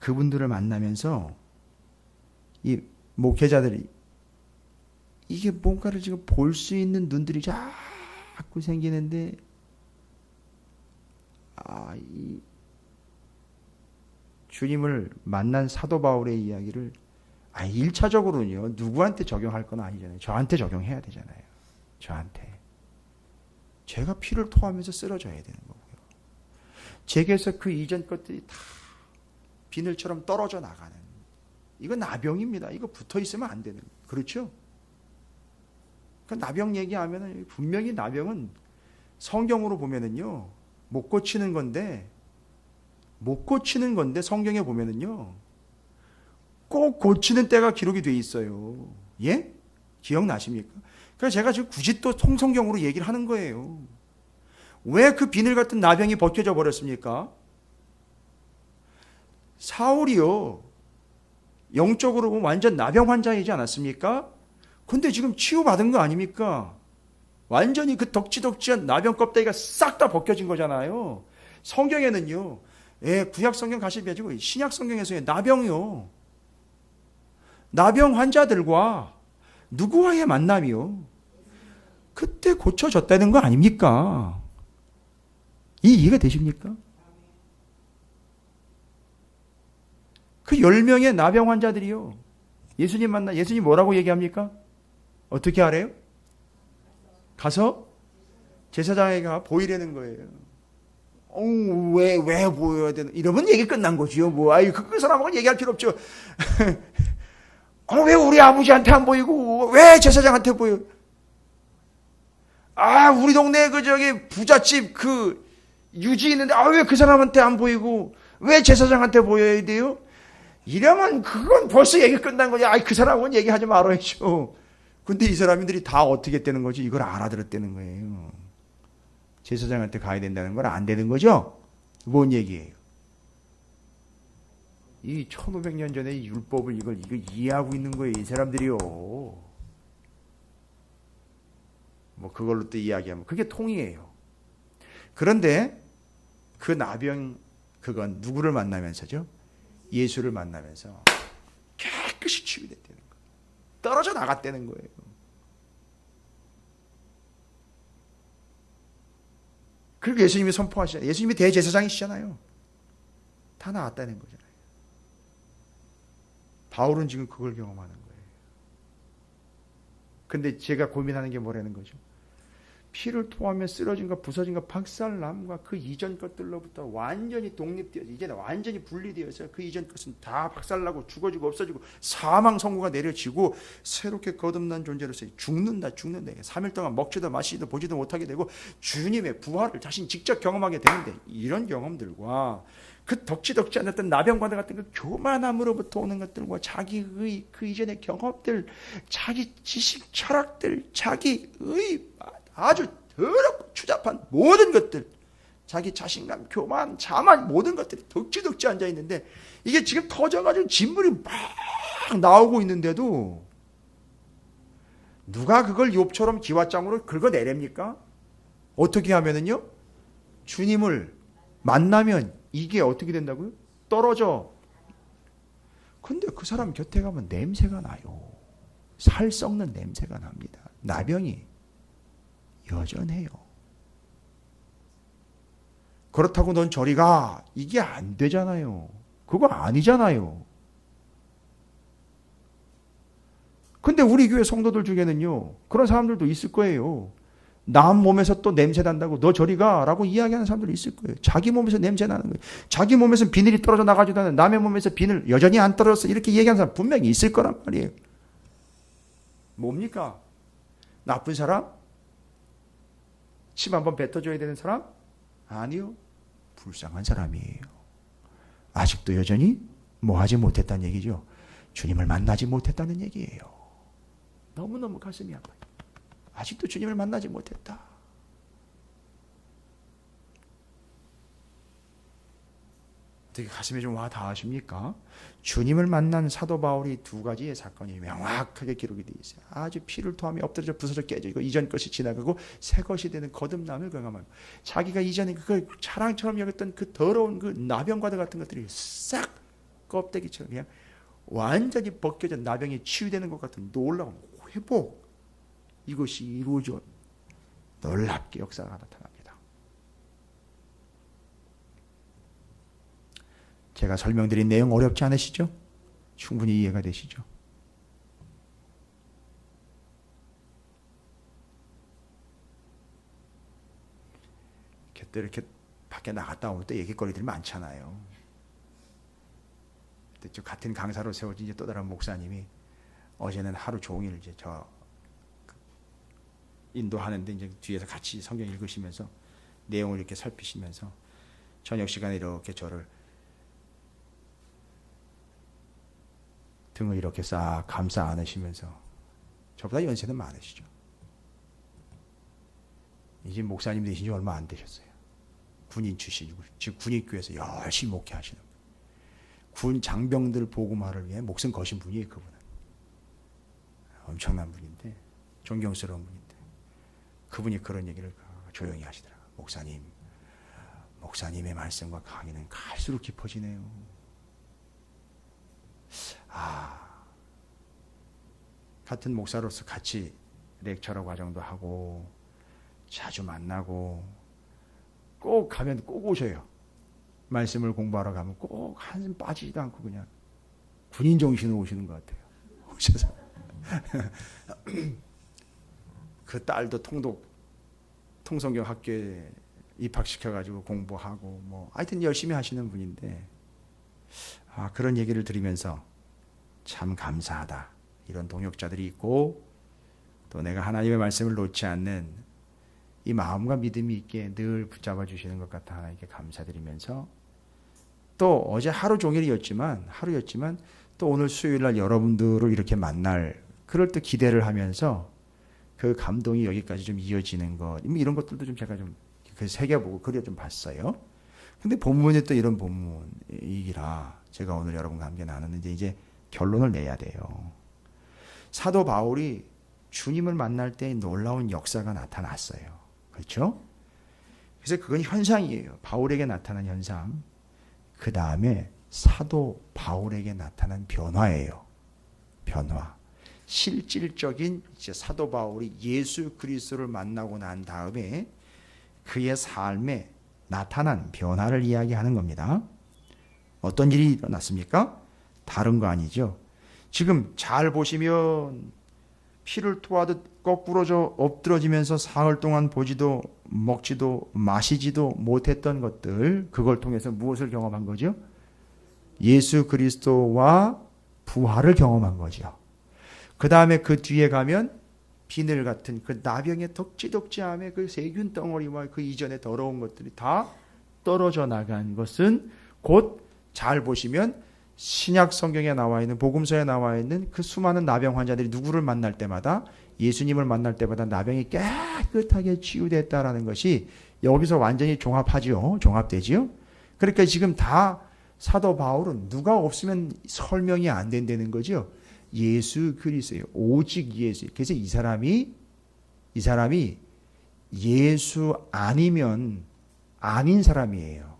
그분들을 만나면서 이 목회자들이 이게 뭔가를 지금 볼 수 있는 눈들이 자꾸 생기는데 이 주님을 만난 사도 바울의 이야기를 1차적으로는요 누구한테 적용할 건 아니잖아요. 저한테 적용해야 되잖아요. 저한테. 제가 피를 토하면서 쓰러져야 되는 거고요. 제게서 그 이전 것들이 다 비늘처럼 떨어져 나가는, 이건 나병입니다. 이거 붙어 있으면 안 되는, 그렇죠? 그 나병 얘기하면은 분명히 나병은 성경으로 보면은요 못 고치는 건데 성경에 보면은요 꼭 고치는 때가 기록이 돼 있어요. 예? 기억나십니까? 그래서 제가 지금 굳이 또 통성경으로 얘기를 하는 거예요. 왜 그 비늘 같은 나병이 벗겨져 버렸습니까? 사울이요, 영적으로 보면 완전 나병 환자이지 않았습니까? 근데 지금 치유받은 거 아닙니까? 완전히 그 덕지덕지한 나병 껍데기가 싹 다 벗겨진 거잖아요. 성경에는요, 구약 성경 가시면 신약 성경에서의 나병이요, 나병 환자들과 누구와의 만남이요, 그때 고쳐졌다는 거 아닙니까? 이해가 되십니까? 그 10명의 나병 환자들이요, 예수님 만나, 예수님 뭐라고 얘기합니까? 어떻게 하래요? 가서 제사장에게 보이라는 거예요. 왜 보여야 되는? 이러면 얘기 끝난 거지요. 그 사람하고는 얘기할 필요 없죠. 왜 우리 아버지한테 안 보이고, 왜 제사장한테 보여? 우리 동네 부잣집 유지 있는데, 왜 그 사람한테 안 보이고, 왜 제사장한테 보여야 돼요? 이러면 그건 벌써 얘기 끝난 거지. 그 사람하고는 얘기하지 말아야죠. 근데 이 사람들이 다 어떻게 되는 거지? 이걸 알아들었다는 거예요. 제사장한테 가야 된다는 건 안 되는 거죠? 뭔 얘기예요? 이 1500년 전에 율법을 이걸 이해하고 있는 거예요, 이 사람들이요. 그걸로 또 이야기하면 그게 통이에요. 그런데 그 나병, 그건 누구를 만나면서죠? 예수를 만나면서 깨끗이 치유됐다는 거예요. 떨어져 나갔다는 거예요. 그리고 예수님이 선포하시잖아요. 예수님이 대제사장이시잖아요. 다 나았다는 거잖아요. 바울은 지금 그걸 경험하는 거예요. 근데 제가 고민하는 게 뭐라는 거죠? 피를 토하며 쓰러진 것, 부서진 것, 박살남과 그 이전 것들로부터 완전히 독립되어서 이제는 완전히 분리되어서 그 이전 것은 다 박살나고 죽어지고 없어지고 사망 선고가 내려지고 새롭게 거듭난 존재로서 죽는다. 3일 동안 먹지도 마시지도 보지도 못하게 되고 주님의 부활을 자신 직접 경험하게 되는데, 이런 경험들과 그 덕지덕지 않았던 나병과도 같은 그 교만함으로부터 오는 것들과 자기의 그 이전의 경험들, 자기 지식 철학들, 자기의 아주 더럽고 추잡한 모든 것들, 자기 자신감, 교만, 자만, 모든 것들이 덕지덕지 앉아있는데, 이게 지금 터져가지고 진물이 막 나오고 있는데도 누가 그걸 욥처럼 기왓장으로 긁어내렵니까? 어떻게 하면은요, 주님을 만나면 이게 어떻게 된다고요? 떨어져. 근데 그 사람 곁에 가면 냄새가 나요. 살 썩는 냄새가 납니다. 나병이 여전해요. 그렇다고 넌 저리 가, 이게 안 되잖아요. 그거 아니잖아요. 근데 우리 교회 성도들 중에는요, 그런 사람들도 있을 거예요. 남 몸에서 또 냄새 난다고 너 저리 가 라고 이야기하는 사람들이 있을 거예요. 자기 몸에서 냄새 나는 거예요. 자기 몸에서 비늘이 떨어져 나가지도 않는 남의 몸에서 비늘 여전히 안 떨어졌어, 이렇게 얘기하는 사람 분명히 있을 거란 말이에요. 뭡니까? 나쁜 사람? 침 한번 뱉어줘야 되는 사람? 아니요. 불쌍한 사람이에요. 아직도 여전히 뭐 하지 못했다는 얘기죠. 주님을 만나지 못했다는 얘기예요. 너무너무 가슴이 아파요. 아직도 주님을 만나지 못했다. 어떻게 가슴에 좀 와 닿으십니까? 주님을 만난 사도 바울이 두 가지의 사건이 명확하게 기록이 되어 있어요. 아주 피를 토하며 엎드려져 부서져 깨지고 이전 것이 지나가고 새 것이 되는 거듭남을 경험하고, 자기가 이전에 그걸 자랑처럼 여겼던 그 더러운 그 나병과도 같은 것들이 싹 껍데기처럼 그냥 완전히 벗겨져 나병이 치유되는 것 같은 놀라운 회복, 이것이 이루어져 놀랍게 역사가 나타납니다. 제가 설명드린 내용 어렵지 않으시죠? 충분히 이해가 되시죠? 이렇게 밖에 나갔다 오면 또 얘기거리들이 많잖아요. 그때 같은 강사로 세워진 이제 또 다른 목사님이 어제는 하루 종일 이제 저 인도하는데 이제 뒤에서 같이 성경 읽으시면서 내용을 이렇게 살피시면서 저녁 시간에 이렇게 저를 등을 이렇게 싹 감싸 안으시면서, 저보다 연세는 많으시죠. 이제 목사님 되신 지 얼마 안 되셨어요. 군인 출신이고 지금 군인교회에서 열심히 목회하시는 분. 군 장병들 복음화를 위해 목숨 거신 분이에요. 그분은 엄청난 분인데 존경스러운 분인데 그분이 그런 얘기를 조용히 하시더라고요. 목사님의 말씀과 강의는 갈수록 깊어지네요. 같은 목사로서 같이 렉처러 과정도 하고 자주 만나고 꼭 가면 꼭 오셔요. 말씀을 공부하러 가면 꼭 한숨 빠지지도 않고 그냥 군인 정신으로 오시는 것 같아요. 오셔서 그 딸도 통성경 학교에 입학시켜가지고 공부하고 뭐 하여튼 열심히 하시는 분인데 그런 얘기를 들으면서 참 감사하다. 이런 동역자들이 있고 또 내가 하나님의 말씀을 놓지 않는 이 마음과 믿음이 있게 늘 붙잡아 주시는 것 같아 하나님께 감사드리면서 또 어제 하루 종일이었지만 또 오늘 수요일날 여러분들을 이렇게 만날 그럴 때 기대를 하면서 그 감동이 여기까지 좀 이어지는 것 이런 것들도 좀 제가 좀 새겨보고 그려 좀 봤어요. 근데 본문이 또 이런 본문이라 제가 오늘 여러분과 함께 나누는데 이제 결론을 내야 돼요. 사도 바울이 주님을 만날 때 놀라운 역사가 나타났어요. 그렇죠? 그래서 그건 현상이에요. 바울에게 나타난 현상. 그 다음에 사도 바울에게 나타난 변화예요. 변화. 실질적인 이제 사도 바울이 예수 그리스도를 만나고 난 다음에 그의 삶에 나타난 변화를 이야기하는 겁니다. 어떤 일이 일어났습니까? 다른 거 아니죠. 지금 잘 보시면 피를 토하듯 거꾸러져 엎드러지면서 사흘 동안 보지도 먹지도 마시지도 못했던 것들 그걸 통해서 무엇을 경험한 거죠? 예수 그리스도와 부활을 경험한 거죠. 그 다음에 그 뒤에 가면 비늘 같은 그 나병의 덕지덕지함에 그 세균 덩어리와 그 이전에 더러운 것들이 다 떨어져 나간 것은 곧 잘 보시면 신약 성경에 나와 있는 복음서에 나와 있는 그 수많은 나병 환자들이 누구를 만날 때마다 예수님을 만날 때마다 나병이 깨끗하게 치유됐다라는 것이 여기서 완전히 종합되지요. 그러니까 지금 다 사도 바울은 누가 없으면 설명이 안 된다는 거죠. 예수 그리스도예요. 오직 예수. 그래서 이 사람이 예수 아니면 아닌 사람이에요.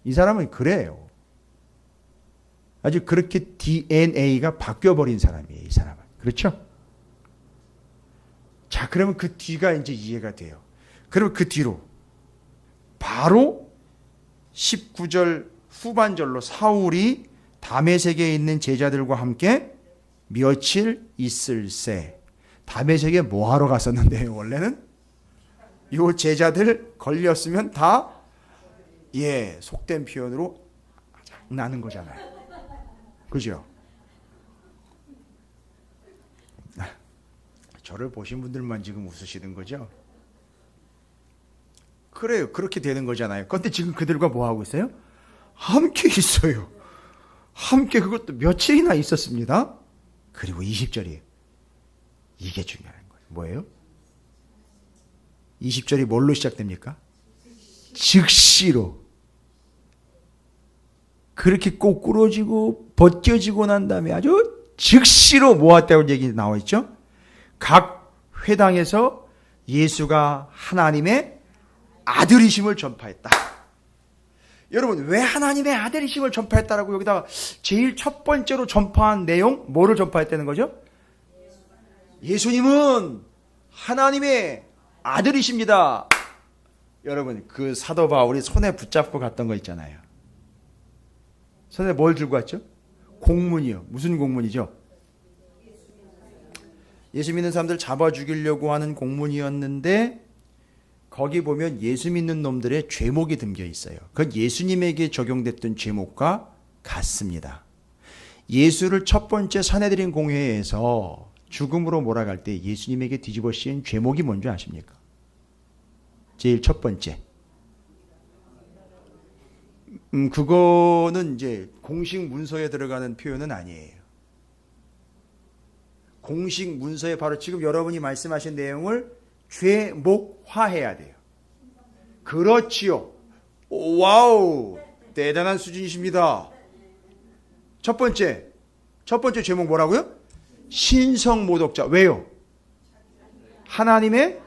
이 사람은 그래요. 아주 그렇게 DNA가 바뀌어버린 사람이에요. 이 사람은. 그렇죠? 자, 그러면 그 뒤가 이제 이해가 돼요. 그러면 그 뒤로 바로 19절 후반절로 사울이 다메섹에 있는 제자들과 함께 며칠 있을새. 다메섹에 뭐 하러 갔었는데요, 원래는? 요 제자들 걸렸으면 다, 속된 표현으로 나는 거잖아요. 그죠? 저를 보신 분들만 지금 웃으시는 거죠? 그래요. 그렇게 되는 거잖아요. 그런데 지금 그들과 뭐 하고 있어요? 함께 있어요. 함께 그것도 며칠이나 있었습니다. 그리고 20절이에요. 이게 중요한 거예요. 뭐예요? 20절이 뭘로 시작됩니까? 즉시로. 그렇게 꼬꾸러지고 벗겨지고 난 다음에 아주 즉시로 모았다고 얘기 나와 있죠. 각 회당에서 예수가 하나님의 아들이심을 전파했다. 여러분, 왜 하나님의 아들이심을 전파했다라고 여기다가 제일 첫 번째로 전파한 내용 뭐를 전파했다는 거죠? 예수님은 하나님의 아들이십니다. 여러분, 그 사도 바울이 손에 붙잡고 갔던 거 있잖아요. 손에 뭘 들고 갔죠? 공문이요. 무슨 공문이죠? 예수 믿는 사람들 잡아 죽이려고 하는 공문이었는데 거기 보면 예수 믿는 놈들의 죄목이 담겨 있어요. 그건 예수님에게 적용됐던 죄목과 같습니다. 예수를 첫 번째 산헤드린 공회에서 죽음으로 몰아갈 때 예수님에게 뒤집어 씌운 죄목이 뭔지 아십니까? 제일 첫 번째. 그거는 이제 공식 문서에 들어가는 표현은 아니에요. 공식 문서에 바로 지금 여러분이 말씀하신 내용을 죄목화해야 돼요. 그렇지요. 와우, 대단한 수준이십니다. 첫 번째 죄목 뭐라고요? 신성모독자. 왜요? 하나님의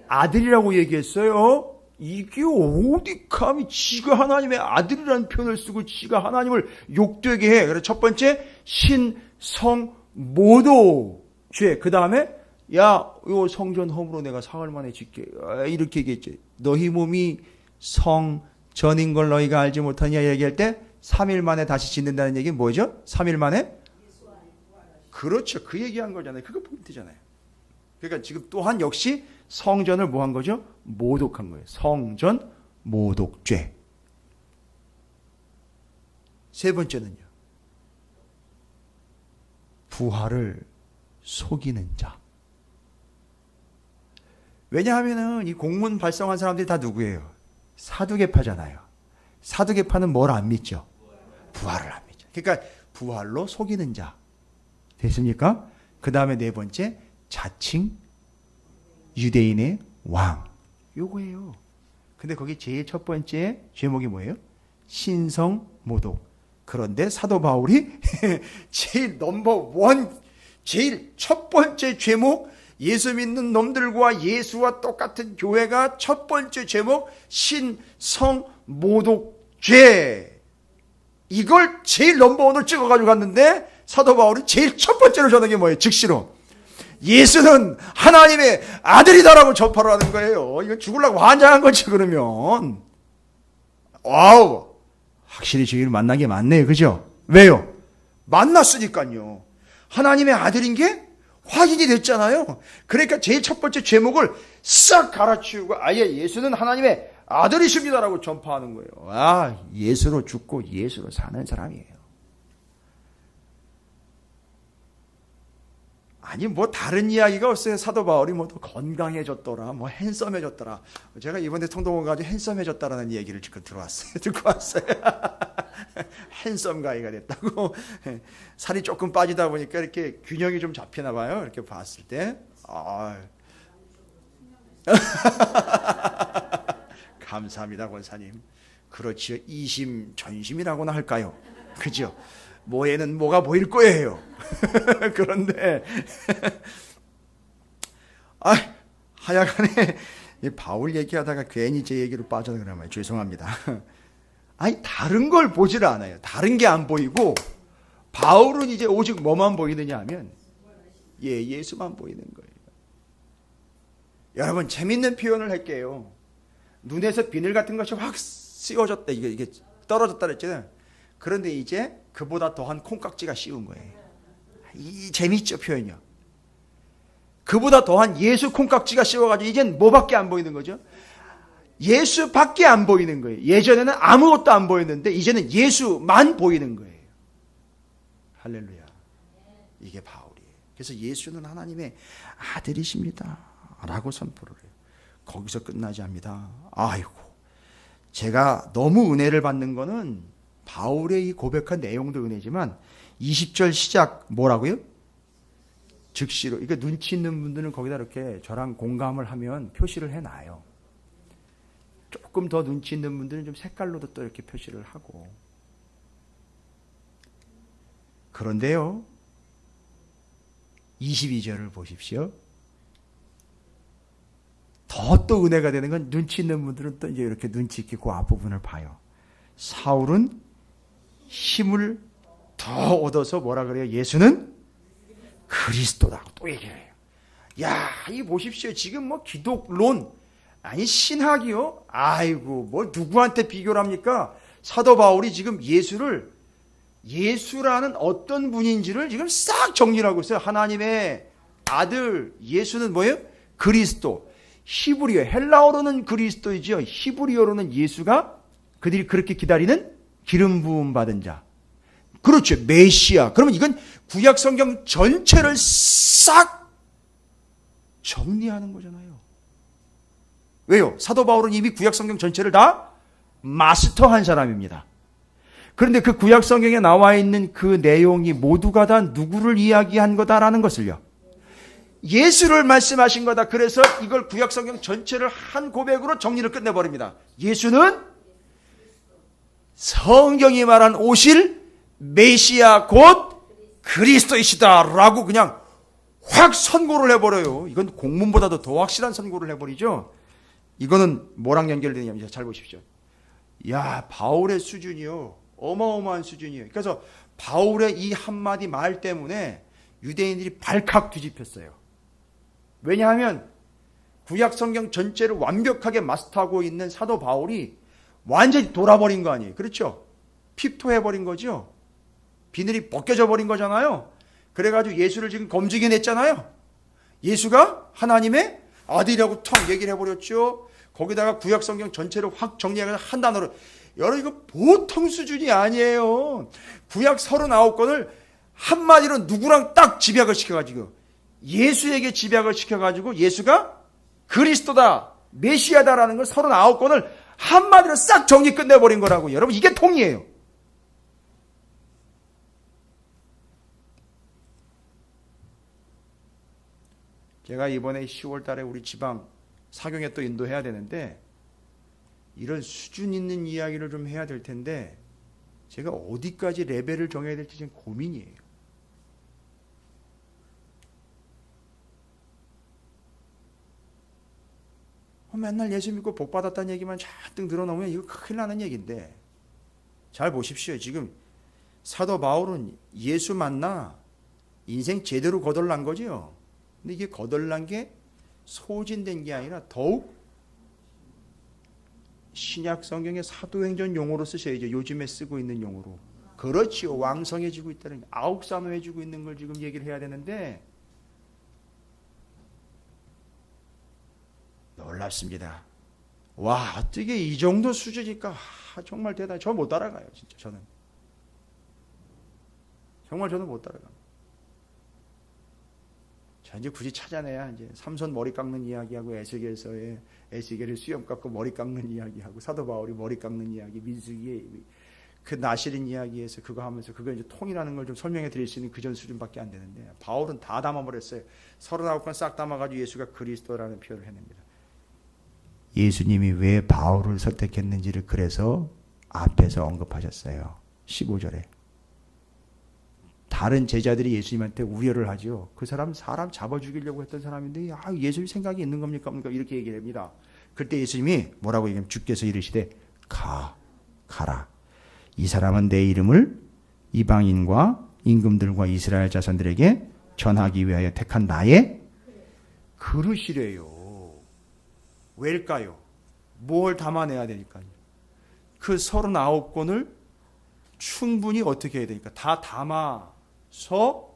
아들이라고 얘기했어요. 이게 어디 감히 지가 하나님의 아들이라는 표현을 쓰고 지가 하나님을 욕되게 해. 그래서 첫 번째 신성모독죄. 그 다음에 야, 요 성전 허물로 내가 사흘 만에 짓게. 이렇게 얘기했지. 너희 몸이 성전인 걸 너희가 알지 못하냐 얘기할 때 3일 만에 다시 짓는다는 얘기는 뭐죠? 3일 만에? 그렇죠. 그 얘기한 거잖아요. 그거 포인트잖아요. 그러니까 지금 또한 역시 성전을 뭐 한 거죠? 모독한 거예요. 성전 모독죄. 세 번째는요. 부활을 속이는 자. 왜냐하면은 이 공문 발송한 사람들이 다 누구예요? 사두개파잖아요. 사두개파는 뭘 안 믿죠? 부활을 안 믿죠. 그러니까 부활로 속이는 자. 됐습니까? 그 다음에 네 번째, 자칭 유대인의 왕. 요거예요. 근데 거기 제일 첫 번째 제목이 뭐예요? 신성모독. 그런데 사도 바울이 제일 넘버원, 제일 첫 번째 제목, 예수 믿는 놈들과 예수와 똑같은 교회가 첫 번째 제목, 신성모독죄. 이걸 제일 넘버원으로 찍어가지고 갔는데 사도 바울이 제일 첫 번째로 전한 게 뭐예요? 즉시로 예수는 하나님의 아들이다라고 전파를 하는 거예요. 이거 죽으려고 환장한 거지 그러면. 와우, 확실히 주님을 만난 게 맞네요. 그죠? 왜요? 만났으니까요. 하나님의 아들인 게 확인이 됐잖아요. 그러니까 제일 첫 번째 제목을 싹 갈아치우고 아예 예수는 하나님의 아들이십니다라고 전파하는 거예요. 아, 예수로 죽고 예수로 사는 사람이에요. 아니 뭐 다른 이야기가 없어요. 사도 바울이 뭐 더 건강해졌더라, 뭐 핸섬해졌더라. 제가 이번에 통독원 가지고 핸섬해졌다라는 얘기를 지금 들어왔어요. 듣고 왔어요. 핸섬 가이가 됐다고. 살이 조금 빠지다 보니까 이렇게 균형이 좀 잡히나 봐요. 이렇게 봤을 때. 감사합니다, 권사님. 그렇지요. 이심전심이라고나 할까요? 그죠? 뭐에는 뭐가 보일 거예요. 그런데 하여간에 바울 얘기하다가 괜히 제 얘기로 빠져서 그러면 죄송합니다. 아니 다른 걸 보질 않아요. 다른 게 안 보이고 바울은 이제 오직 뭐만 보이느냐 하면 예수만 보이는 거예요. 여러분 재밌는 표현을 할게요. 눈에서 비늘 같은 것이 확 씌워졌다. 이게 떨어졌다 그랬잖아요. 그런데 이제 그보다 더한 콩깍지가 씌운 거예요. 이 재밌죠 표현이요. 그보다 더한 예수 콩깍지가 씌워가지고 이젠 뭐밖에 안 보이는 거죠? 예수밖에 안 보이는 거예요. 예전에는 아무것도 안 보였는데 이제는 예수만 보이는 거예요. 할렐루야. 이게 바울이에요. 그래서 예수는 하나님의 아들이십니다 라고 선포를 해요. 거기서 끝나지 않습니다. 아이고, 제가 너무 은혜를 받는 거는 바울의 이 고백한 내용도 은혜지만 20절 시작 뭐라고요? 즉시로. 이게 눈치 있는 분들은 거기다 이렇게 저랑 공감을 하면 표시를 해놔요. 조금 더 눈치 있는 분들은 좀 색깔로도 또 이렇게 표시를 하고. 그런데요, 22절을 보십시오. 더 또 은혜가 되는 건 눈치 있는 분들은 또 이제 이렇게 눈치 있게 그 앞부분을 봐요. 사울은 힘을 더 얻어서 뭐라 그래요? 예수는 그리스도라고 또 얘기해요. 야, 이 보십시오. 지금 뭐 기독론, 아니 신학이요? 아이고, 뭐 누구한테 비교를 합니까? 사도 바울이 지금 예수라는 어떤 분인지를 지금 싹 정리를 하고 있어요. 하나님의 아들, 예수는 뭐예요? 그리스도. 히브리어, 헬라어로는 그리스도이죠. 히브리어로는 예수가 그들이 그렇게 기다리는 기름 부음 받은 자. 그렇죠. 메시아. 그러면 이건 구약 성경 전체를 싹 정리하는 거잖아요. 왜요? 사도 바울은 이미 구약 성경 전체를 다 마스터한 사람입니다. 그런데 그 구약 성경에 나와 있는 그 내용이 모두가 다 누구를 이야기한 거다라는 것을요, 예수를 말씀하신 거다. 그래서 이걸 구약성경 전체를 한 고백으로 정리를 끝내버립니다. 예수는 성경이 말한 오실 메시아 곧 그리스도이시다 라고 그냥 확 선고를 해버려요. 이건 공문보다도 더 확실한 선고를 해버리죠. 이거는 뭐랑 연결되냐면 잘 보십시오. 야, 바울의 수준이요, 어마어마한 수준이에요. 그래서 바울의 이 한마디 말 때문에 유대인들이 발칵 뒤집혔어요. 왜냐하면 구약 성경 전체를 완벽하게 마스터하고 있는 사도 바울이 완전히 돌아버린 거 아니에요. 그렇죠? 핍토해버린 거죠. 비늘이 벗겨져 버린 거잖아요. 그래가지고 예수를 지금 검증해 냈잖아요. 예수가 하나님의 아들이라고 턱 얘기를 해버렸죠. 거기다가 구약 성경 전체를 확 정리해서 한 단어로. 여러분, 이거 보통 수준이 아니에요. 구약 39권을 한마디로 누구랑 딱 집약을 시켜가지고 예수에게 집약을 시켜가지고 예수가 그리스도다, 메시아다라는 걸 39권을 한마디로 싹 정리 끝내버린 거라고. 여러분, 이게 통이에요. 제가 이번에 10월 달에 우리 지방 사경에 또 인도해야 되는데 이런 수준 있는 이야기를 좀 해야 될 텐데 제가 어디까지 레벨을 정해야 될지 지금 고민이에요. 맨날 예수 믿고 복 받았다는 얘기만 잔뜩 늘어놓으면 이거 큰일 나는 얘기인데, 잘 보십시오. 지금 사도 바울은 예수 만나 인생 제대로 거덜난 거죠. 근데 이게 거덜난 게 소진된 게 아니라 더욱 신약 성경의 사도행전 용어로 쓰셔야죠. 요즘에 쓰고 있는 용어로. 그렇지요. 왕성해지고 있다는, 아욱산화해지고 있는 걸 지금 얘기를 해야 되는데 놀랍습니다. 와, 어떻게 이 정도 수준일까? 정말 대단해. 저 못 따라가요. 진짜 저는. 정말 저는 못 따라갑니다. 자, 이제 굳이 찾아내야 이제 삼손 머리 깎는 이야기하고 에스겔서의 에스겔의 수염 깎고 머리 깎는 이야기하고 사도 바울이 머리 깎는 이야기, 민수기의 그 나시린 이야기에서 그거 하면서 그거 이제 통이라는 걸 좀 설명해 드릴 수 있는 그 전 수준밖에 안 되는데 바울은 다 담아버렸어요. 39권 싹 담아가지고 예수가 그리스도라는 표현을 해냅니다. 예수님이 왜 바울을 선택했는지를 그래서 앞에서 언급하셨어요. 15절에. 다른 제자들이 예수님한테 우려를 하죠. 그 사람 잡아 죽이려고 했던 사람인데 예수님 생각이 있는 겁니까? 이렇게 얘기를 합니다. 그때 예수님이 뭐라고 얘기하면 주께서 이르시되 가라. 이 사람은 내 이름을 이방인과 임금들과 이스라엘 자손들에게 전하기 위하여 택한 나의 그릇이래요. 왜일까요? 뭘 담아내야 되니까요. 그 39권을 충분히 어떻게 해야 되니까 다 담아서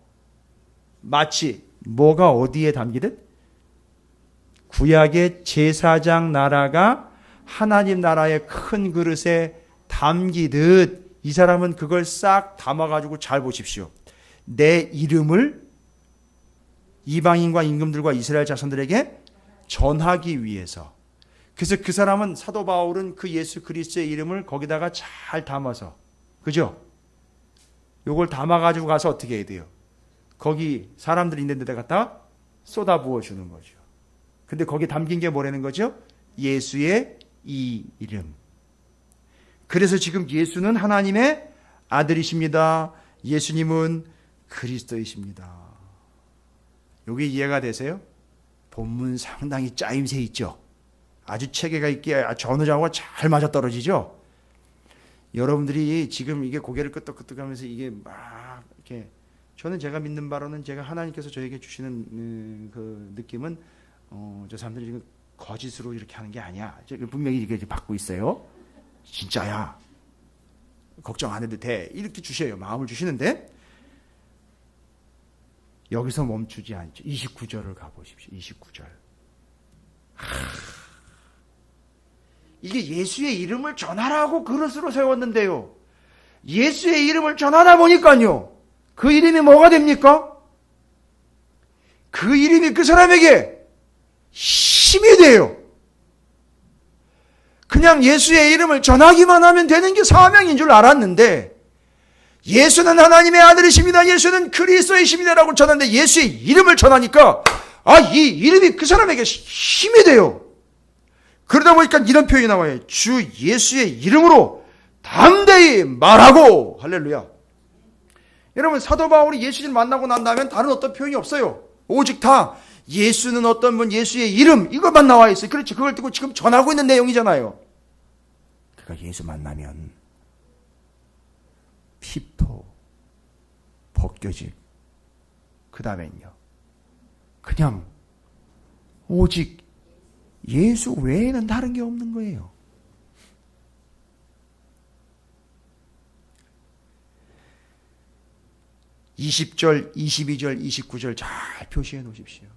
마치 뭐가 어디에 담기듯 구약의 제사장 나라가 하나님 나라의 큰 그릇에 담기듯 이 사람은 그걸 싹 담아가지고 잘 보십시오. 내 이름을 이방인과 임금들과 이스라엘 자손들에게 전하기 위해서. 그래서 그 사람은 사도 바울은 그 예수 그리스도의 이름을 거기다가 잘 담아서, 그죠? 요걸 담아가지고 가서 어떻게 해야 돼요? 거기 사람들이 있는 데다 갖다 쏟아 부어주는 거죠. 근데 거기 담긴 게 뭐라는 거죠? 예수의 이 이름. 그래서 지금 예수는 하나님의 아들이십니다. 예수님은 그리스도이십니다. 여기 이해가 되세요? 본문 상당히 짜임새 있죠. 아주 체계가 있기에 전후좌우가 잘 맞아떨어지죠. 여러분들이 지금 이게 고개를 끄덕끄덕하면서 이게 막 이렇게, 저는 제가 믿는 바로는 제가 하나님께서 저에게 주시는 그 느낌은 저 사람들이 지금 거짓으로 이렇게 하는 게 아니야. 분명히 이게 받고 있어요. 진짜야. 걱정 안 해도 돼. 이렇게 주셔요. 마음을 주시는데 여기서 멈추지 않죠. 29절을 가보십시오. 29절. 이게 예수의 이름을 전하라고 그릇으로 세웠는데요. 예수의 이름을 전하다 보니까요. 그 이름이 뭐가 됩니까? 그 이름이 그 사람에게 힘이 돼요. 그냥 예수의 이름을 전하기만 하면 되는 게 사명인 줄 알았는데 예수는 하나님의 아들이십니다. 예수는 그리스도이십니다라고 전하는데 예수의 이름을 전하니까 이 이름이 그 사람에게 힘이 돼요. 그러다 보니까 이런 표현이 나와요. 주 예수의 이름으로 담대히 말하고. 할렐루야. 여러분, 사도 바울이 예수를 만나고 난 다음에 다른 어떤 표현이 없어요. 오직 다 예수는 어떤 분, 예수의 이름, 이것만 나와 있어요. 그렇지. 그걸 듣고 지금 전하고 있는 내용이잖아요. 그러니까 예수 만나면 핍토, 벗겨짐, 그 다음엔요, 그냥 오직 예수 외에는 다른 게 없는 거예요. (20절) (22절) (29절) 잘 표시해 놓으십시오.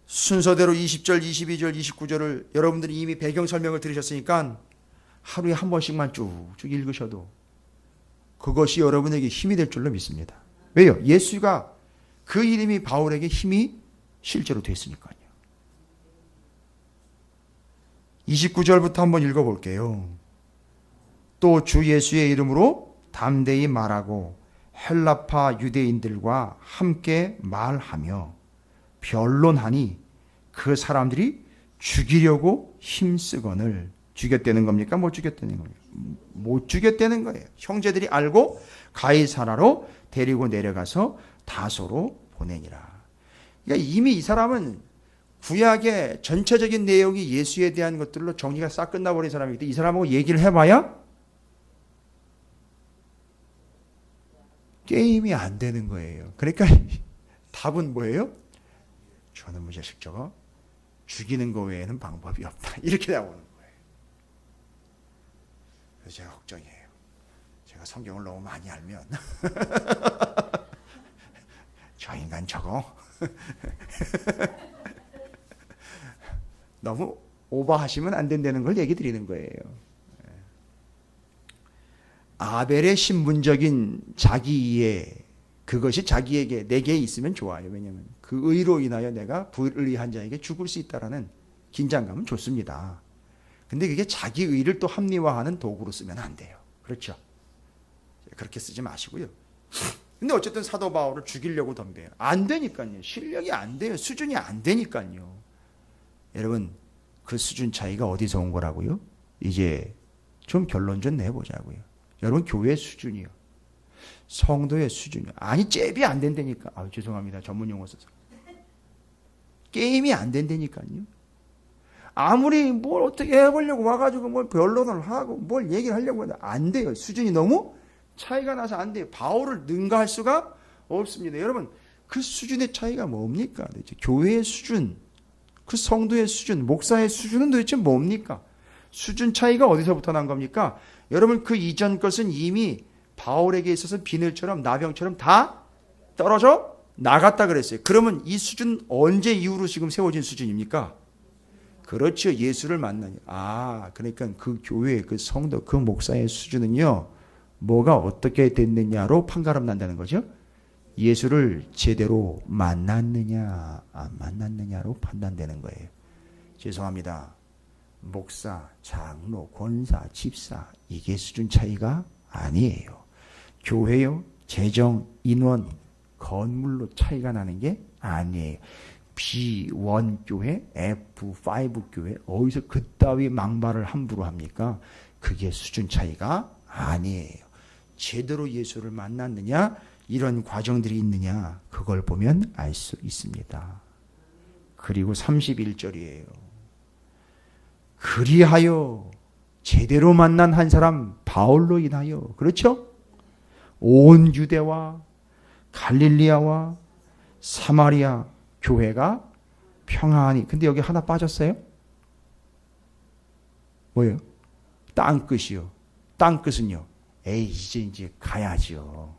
순서대로 20절, 22절, 29절을 여러분들이 이미 배경 설명을 들으셨으니까 하루에 한 번씩만 쭉쭉 읽으셔도 그것이 여러분에게 힘이 될 줄로 믿습니다. 왜요? 예수가 그 이름이 바울에게 힘이 실제로 됐으니까요. 29절부터 한번 읽어볼게요. 또 주 예수의 이름으로 담대히 말하고 헬라파 유대인들과 함께 말하며 변론하니 그 사람들이 죽이려고 힘쓰거늘. 죽였다는 겁니까? 못 죽였다는 겁니까? 못 죽였다는 거예요. 형제들이 알고 가이사라로 데리고 내려가서 다소로 보내니라. 그러니까 이미 이 사람은 구약의 전체적인 내용이 예수에 대한 것들로 정리가 싹 끝나버린 사람이기 때문에 이 사람하고 얘기를 해봐야 게임이 안 되는 거예요. 그러니까 답은 뭐예요? 저는 자식 저거 죽이는 거 외에는 방법이 없다. 이렇게 나오는 거예요. 그래서 제가 걱정이에요. 제가 성경을 너무 많이 알면 저 인간 저거 너무 오버하시면 안 된다는 걸 얘기 드리는 거예요. 아벨의 신분적인 자기 이해, 그것이 자기에게 내게 있으면 좋아요. 왜냐하면 그 의로 인하여 내가 불의한 자에게 죽을 수 있다라는 긴장감은 좋습니다. 근데 그게 자기 의를 또 합리화하는 도구로 쓰면 안 돼요. 그렇죠? 그렇게 쓰지 마시고요. 근데 어쨌든 사도 바울을 죽이려고 덤벼요. 안 되니까요. 실력이 안 돼요. 수준이 안 되니까요. 여러분, 그 수준 차이가 어디서 온 거라고요? 이제 좀 결론 좀 내보자고요. 여러분, 교회 수준이요. 성도의 수준이요. 아니, 잽이 안 된다니까. 죄송합니다. 전문 용어 써서. 게임이 안 된다니까요. 아무리 뭘 어떻게 해보려고 와가지고 뭘 변론을 하고 뭘 얘기를 하려고 해도 안 돼요. 수준이 너무 차이가 나서 안 돼요. 바울을 능가할 수가 없습니다. 여러분, 그 수준의 차이가 뭡니까? 도대체 교회의 수준, 그 성도의 수준, 목사의 수준은 도대체 뭡니까? 수준 차이가 어디서부터 난 겁니까? 여러분, 그 이전 것은 이미 바울에게 있어서 비늘처럼 나병처럼 다 떨어져 나갔다 그랬어요. 그러면 이 수준 언제 이후로 지금 세워진 수준입니까? 그렇죠. 예수를 만나니. 그러니까 그 교회, 그 성도, 그 목사의 수준은요, 뭐가 어떻게 됐느냐로 판가름 난다는 거죠. 예수를 제대로 만났느냐, 안 만났느냐로 판단되는 거예요. 죄송합니다. 목사, 장로, 권사, 집사, 이게 수준 차이가 아니에요. 교회요, 재정, 인원, 건물로 차이가 나는 게 아니에요. B1 교회, F5 교회, 어디서 그따위 망발을 함부로 합니까? 그게 수준 차이가 아니에요. 제대로 예수를 만났느냐, 이런 과정들이 있느냐, 그걸 보면 알 수 있습니다. 그리고 31절이에요. 그리하여 제대로 만난 한 사람 바울로 인하여, 그렇죠? 온 유대와 갈릴리아와 사마리아 교회가 평안히. 근데 여기 하나 빠졌어요? 뭐예요? 땅끝이요. 땅끝은요. 이제 가야죠.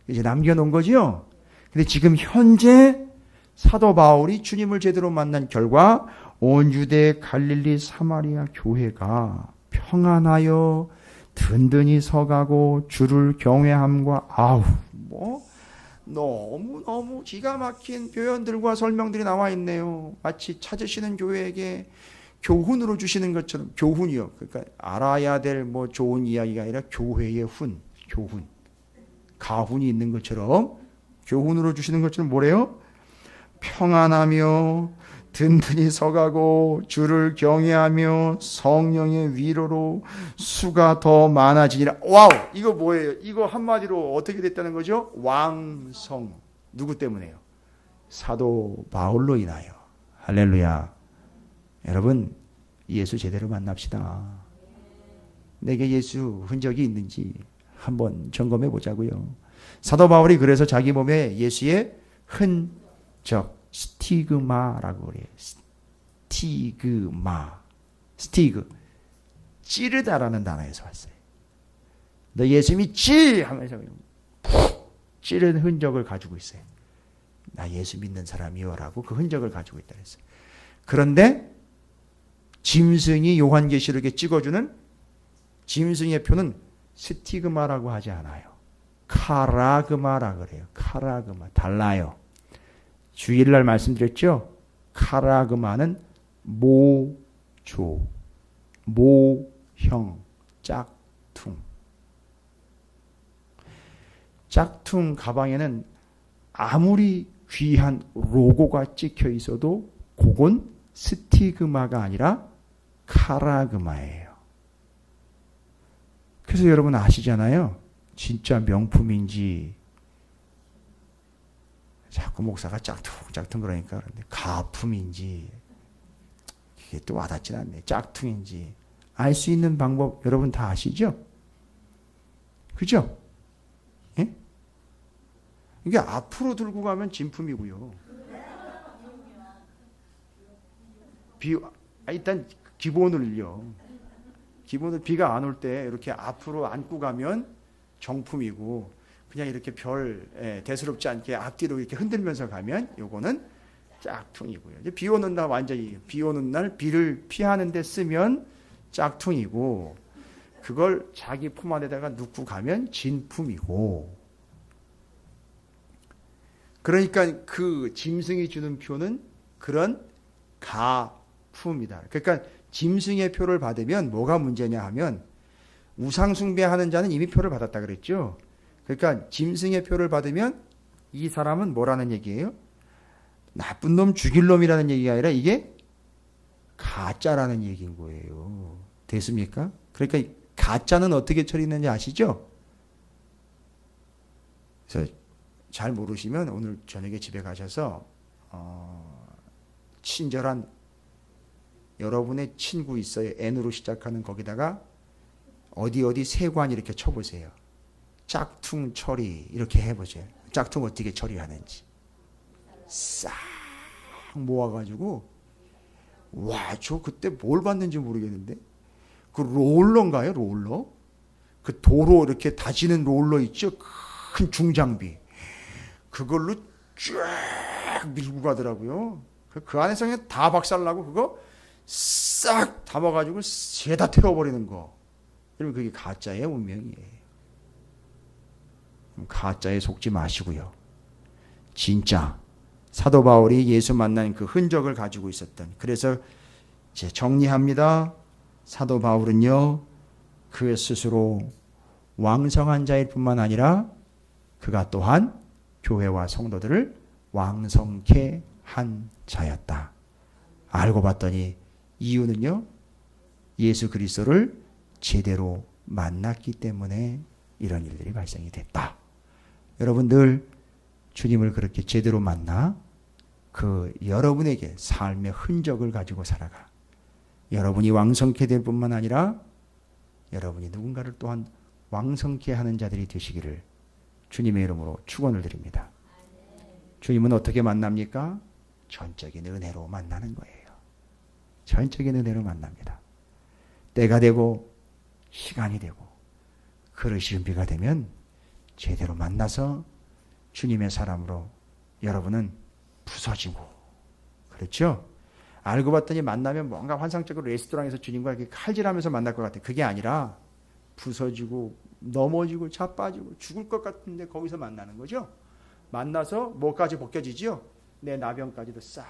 이제 남겨놓은 거죠. 근데 지금 현재 사도 바울이 주님을 제대로 만난 결과 온 유대, 갈릴리, 사마리아 교회가 평안하여 든든히 서가고 주를 경외함과 너무 기가 막힌 표현들과 설명들이 나와 있네요. 마치 찾으시는 교회에게 교훈으로 주시는 것처럼. 교훈이요. 그러니까 알아야 될 좋은 이야기가 아니라 교회의 교훈. 가훈이 있는 것처럼 교훈으로 주시는 것처럼 뭐래요? 평안하며 든든히 서가고 주를 경외하며 성령의 위로로 수가 더 많아지니라. 와우! 이거 뭐예요? 이거 한마디로 어떻게 됐다는 거죠? 왕성. 누구 때문에요? 사도 바울로 인하여. 할렐루야. 여러분, 예수 제대로 만납시다. 내게 예수 흔적이 있는지 한번 점검해 보자고요. 사도 바울이 그래서 자기 몸에 예수의 흔적, 스티그마라고 그래요. 스티그, 찌르다라는 단어에서 왔어요. 너 예수 믿지? 하면서 찌른 흔적을 가지고 있어요. 나 예수 믿는 사람이요라고 그 흔적을 가지고 있다 그랬어요. 그런데 짐승이 요한계시록에 찍어주는 짐승의 표는 스티그마라고 하지 않아요. 카라그마라 그래요. 카라그마. 달라요. 주일날 말씀드렸죠? 카라그마는 모조, 모형, 짝퉁. 짝퉁 가방에는 아무리 귀한 로고가 찍혀 있어도 그건 스티그마가 아니라 카라그마예요. 그래서 여러분 아시잖아요. 진짜 명품인지 자꾸 목사가 짝퉁 그러니까 그런데 가품인지 이게 또 와닿진 않네. 짝퉁인지 알 수 있는 방법 여러분 다 아시죠? 그죠? 예? 이게 앞으로 들고 가면 진품이고요. 일단 기본을요. 비가 안 올 때 이렇게 앞으로 안고 가면 정품이고 그냥 이렇게 대수롭지 않게 앞뒤로 이렇게 흔들면서 가면 요거는 짝퉁이고요. 이제 비 오는 날 완전히 비 오는 날 비를 피하는 데 쓰면 짝퉁이고 그걸 자기 품 안에다가 넣고 가면 진품이고 그러니까 그 짐승이 주는 표는 그런 가품이다. 그러니까 짐승의 표를 받으면 뭐가 문제냐 하면 우상 숭배하는 자는 이미 표를 받았다 그랬죠. 그러니까 짐승의 표를 받으면 이 사람은 뭐라는 얘기예요? 나쁜 놈 죽일 놈이라는 얘기가 아니라 이게 가짜라는 얘기인 거예요. 됐습니까? 그러니까 가짜는 어떻게 처리했는지 아시죠? 그래서 잘 모르시면 오늘 저녁에 집에 가셔서 친절한 여러분의 친구 있어요. N으로 시작하는 거기다가 어디 세관 이렇게 쳐보세요. 짝퉁 처리 이렇게 해보세요. 짝퉁 어떻게 처리하는지 싹 모아가지고 와, 저 그때 뭘 봤는지 모르겠는데 그 롤러인가요? 롤러? 그 도로 이렇게 다지는 롤러 있죠? 큰 중장비 그걸로 쫙 밀고 가더라고요. 그 안에서 그냥 다 박살나고 그거 싹 담아가지고 죄다 태워버리는 거. 그러면 그게 가짜의 운명이에요. 가짜에 속지 마시고요. 진짜 사도 바울이 예수 만난 그 흔적을 가지고 있었던 그래서 이제 정리합니다. 사도 바울은요. 그 스스로 왕성한 자일 뿐만 아니라 그가 또한 교회와 성도들을 왕성케 한 자였다. 알고 봤더니 이유는요. 예수 그리스도를 제대로 만났기 때문에 이런 일들이 발생이 됐다. 여러분 늘 주님을 그렇게 제대로 만나 그 여러분에게 삶의 흔적을 가지고 살아가. 여러분이 왕성케 될 뿐만 아니라 여러분이 누군가를 또한 왕성케 하는 자들이 되시기를 주님의 이름으로 축원을 드립니다. 주님은 어떻게 만납니까? 전적인 은혜로 만나는 거예요. 전적인 은혜로 만납니다. 때가 되고 시간이 되고 그릇이 준비가 되면 제대로 만나서 주님의 사람으로 여러분은 부서지고 그렇죠? 알고 봤더니 만나면 뭔가 환상적으로 레스토랑에서 주님과 이렇게 칼질하면서 만날 것 같아요. 그게 아니라 부서지고 넘어지고 자빠지고 죽을 것 같은데 거기서 만나는 거죠. 만나서 뭐까지 벗겨지죠? 내 나병까지도 싹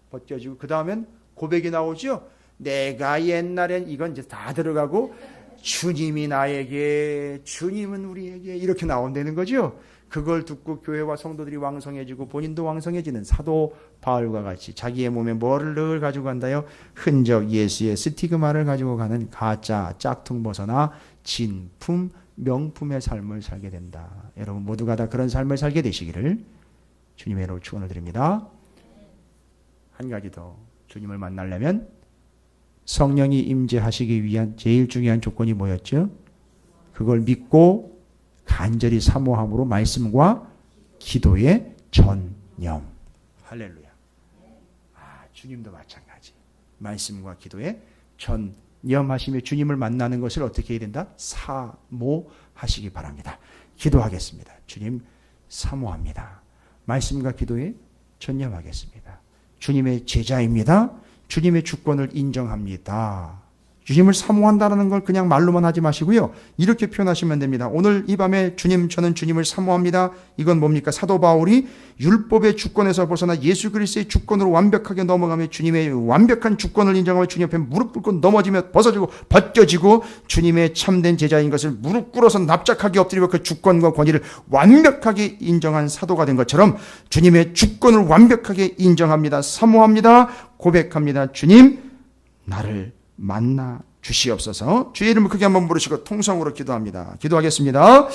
벗겨지고 그 다음엔 고백이 나오죠. 내가 옛날엔 이건 이제 다 들어가고 주님이 나에게 주님은 우리에게 이렇게 나온다는 거죠. 그걸 듣고 교회와 성도들이 왕성해지고 본인도 왕성해지는 사도 바울과 같이 자기의 몸에 뭐를 늘 가지고 간다요? 흔적 예수의 스티그마를 가지고 가는 가짜 짝퉁 벗어나 진품 명품의 삶을 살게 된다. 여러분 모두가 다 그런 삶을 살게 되시기를 주님의 이름으로 축원을 드립니다. 한 가지 더, 주님을 만나려면 성령이 임재하시기 위한 제일 중요한 조건이 뭐였죠? 그걸 믿고 간절히 사모함으로 말씀과 기도의 전념. 할렐루야. 주님도 마찬가지. 말씀과 기도의 전념하시며 주님을 만나는 것을 어떻게 해야 된다? 사모하시기 바랍니다. 기도하겠습니다. 주님 사모합니다. 말씀과 기도에 전념하겠습니다. 주님의 제자입니다. 주님의 주권을 인정합니다. 주님을 사모한다는 걸 그냥 말로만 하지 마시고요. 이렇게 표현하시면 됩니다. 오늘 이 밤에 주님, 저는 주님을 사모합니다. 이건 뭡니까? 사도 바울이 율법의 주권에서 벗어나 예수 그리스도의 주권으로 완벽하게 넘어가며 주님의 완벽한 주권을 인정하며 주님 앞에 무릎 꿇고 넘어지며 벗어지고 벗겨지고 주님의 참된 제자인 것을 무릎 꿇어서 납작하게 엎드리고 그 주권과 권위를 완벽하게 인정한 사도가 된 것처럼 주님의 주권을 완벽하게 인정합니다. 사모합니다. 고백합니다. 주님, 나를 만나 주시옵소서. 주의 이름을 크게 한번 부르시고 통성으로 기도합니다. 기도하겠습니다.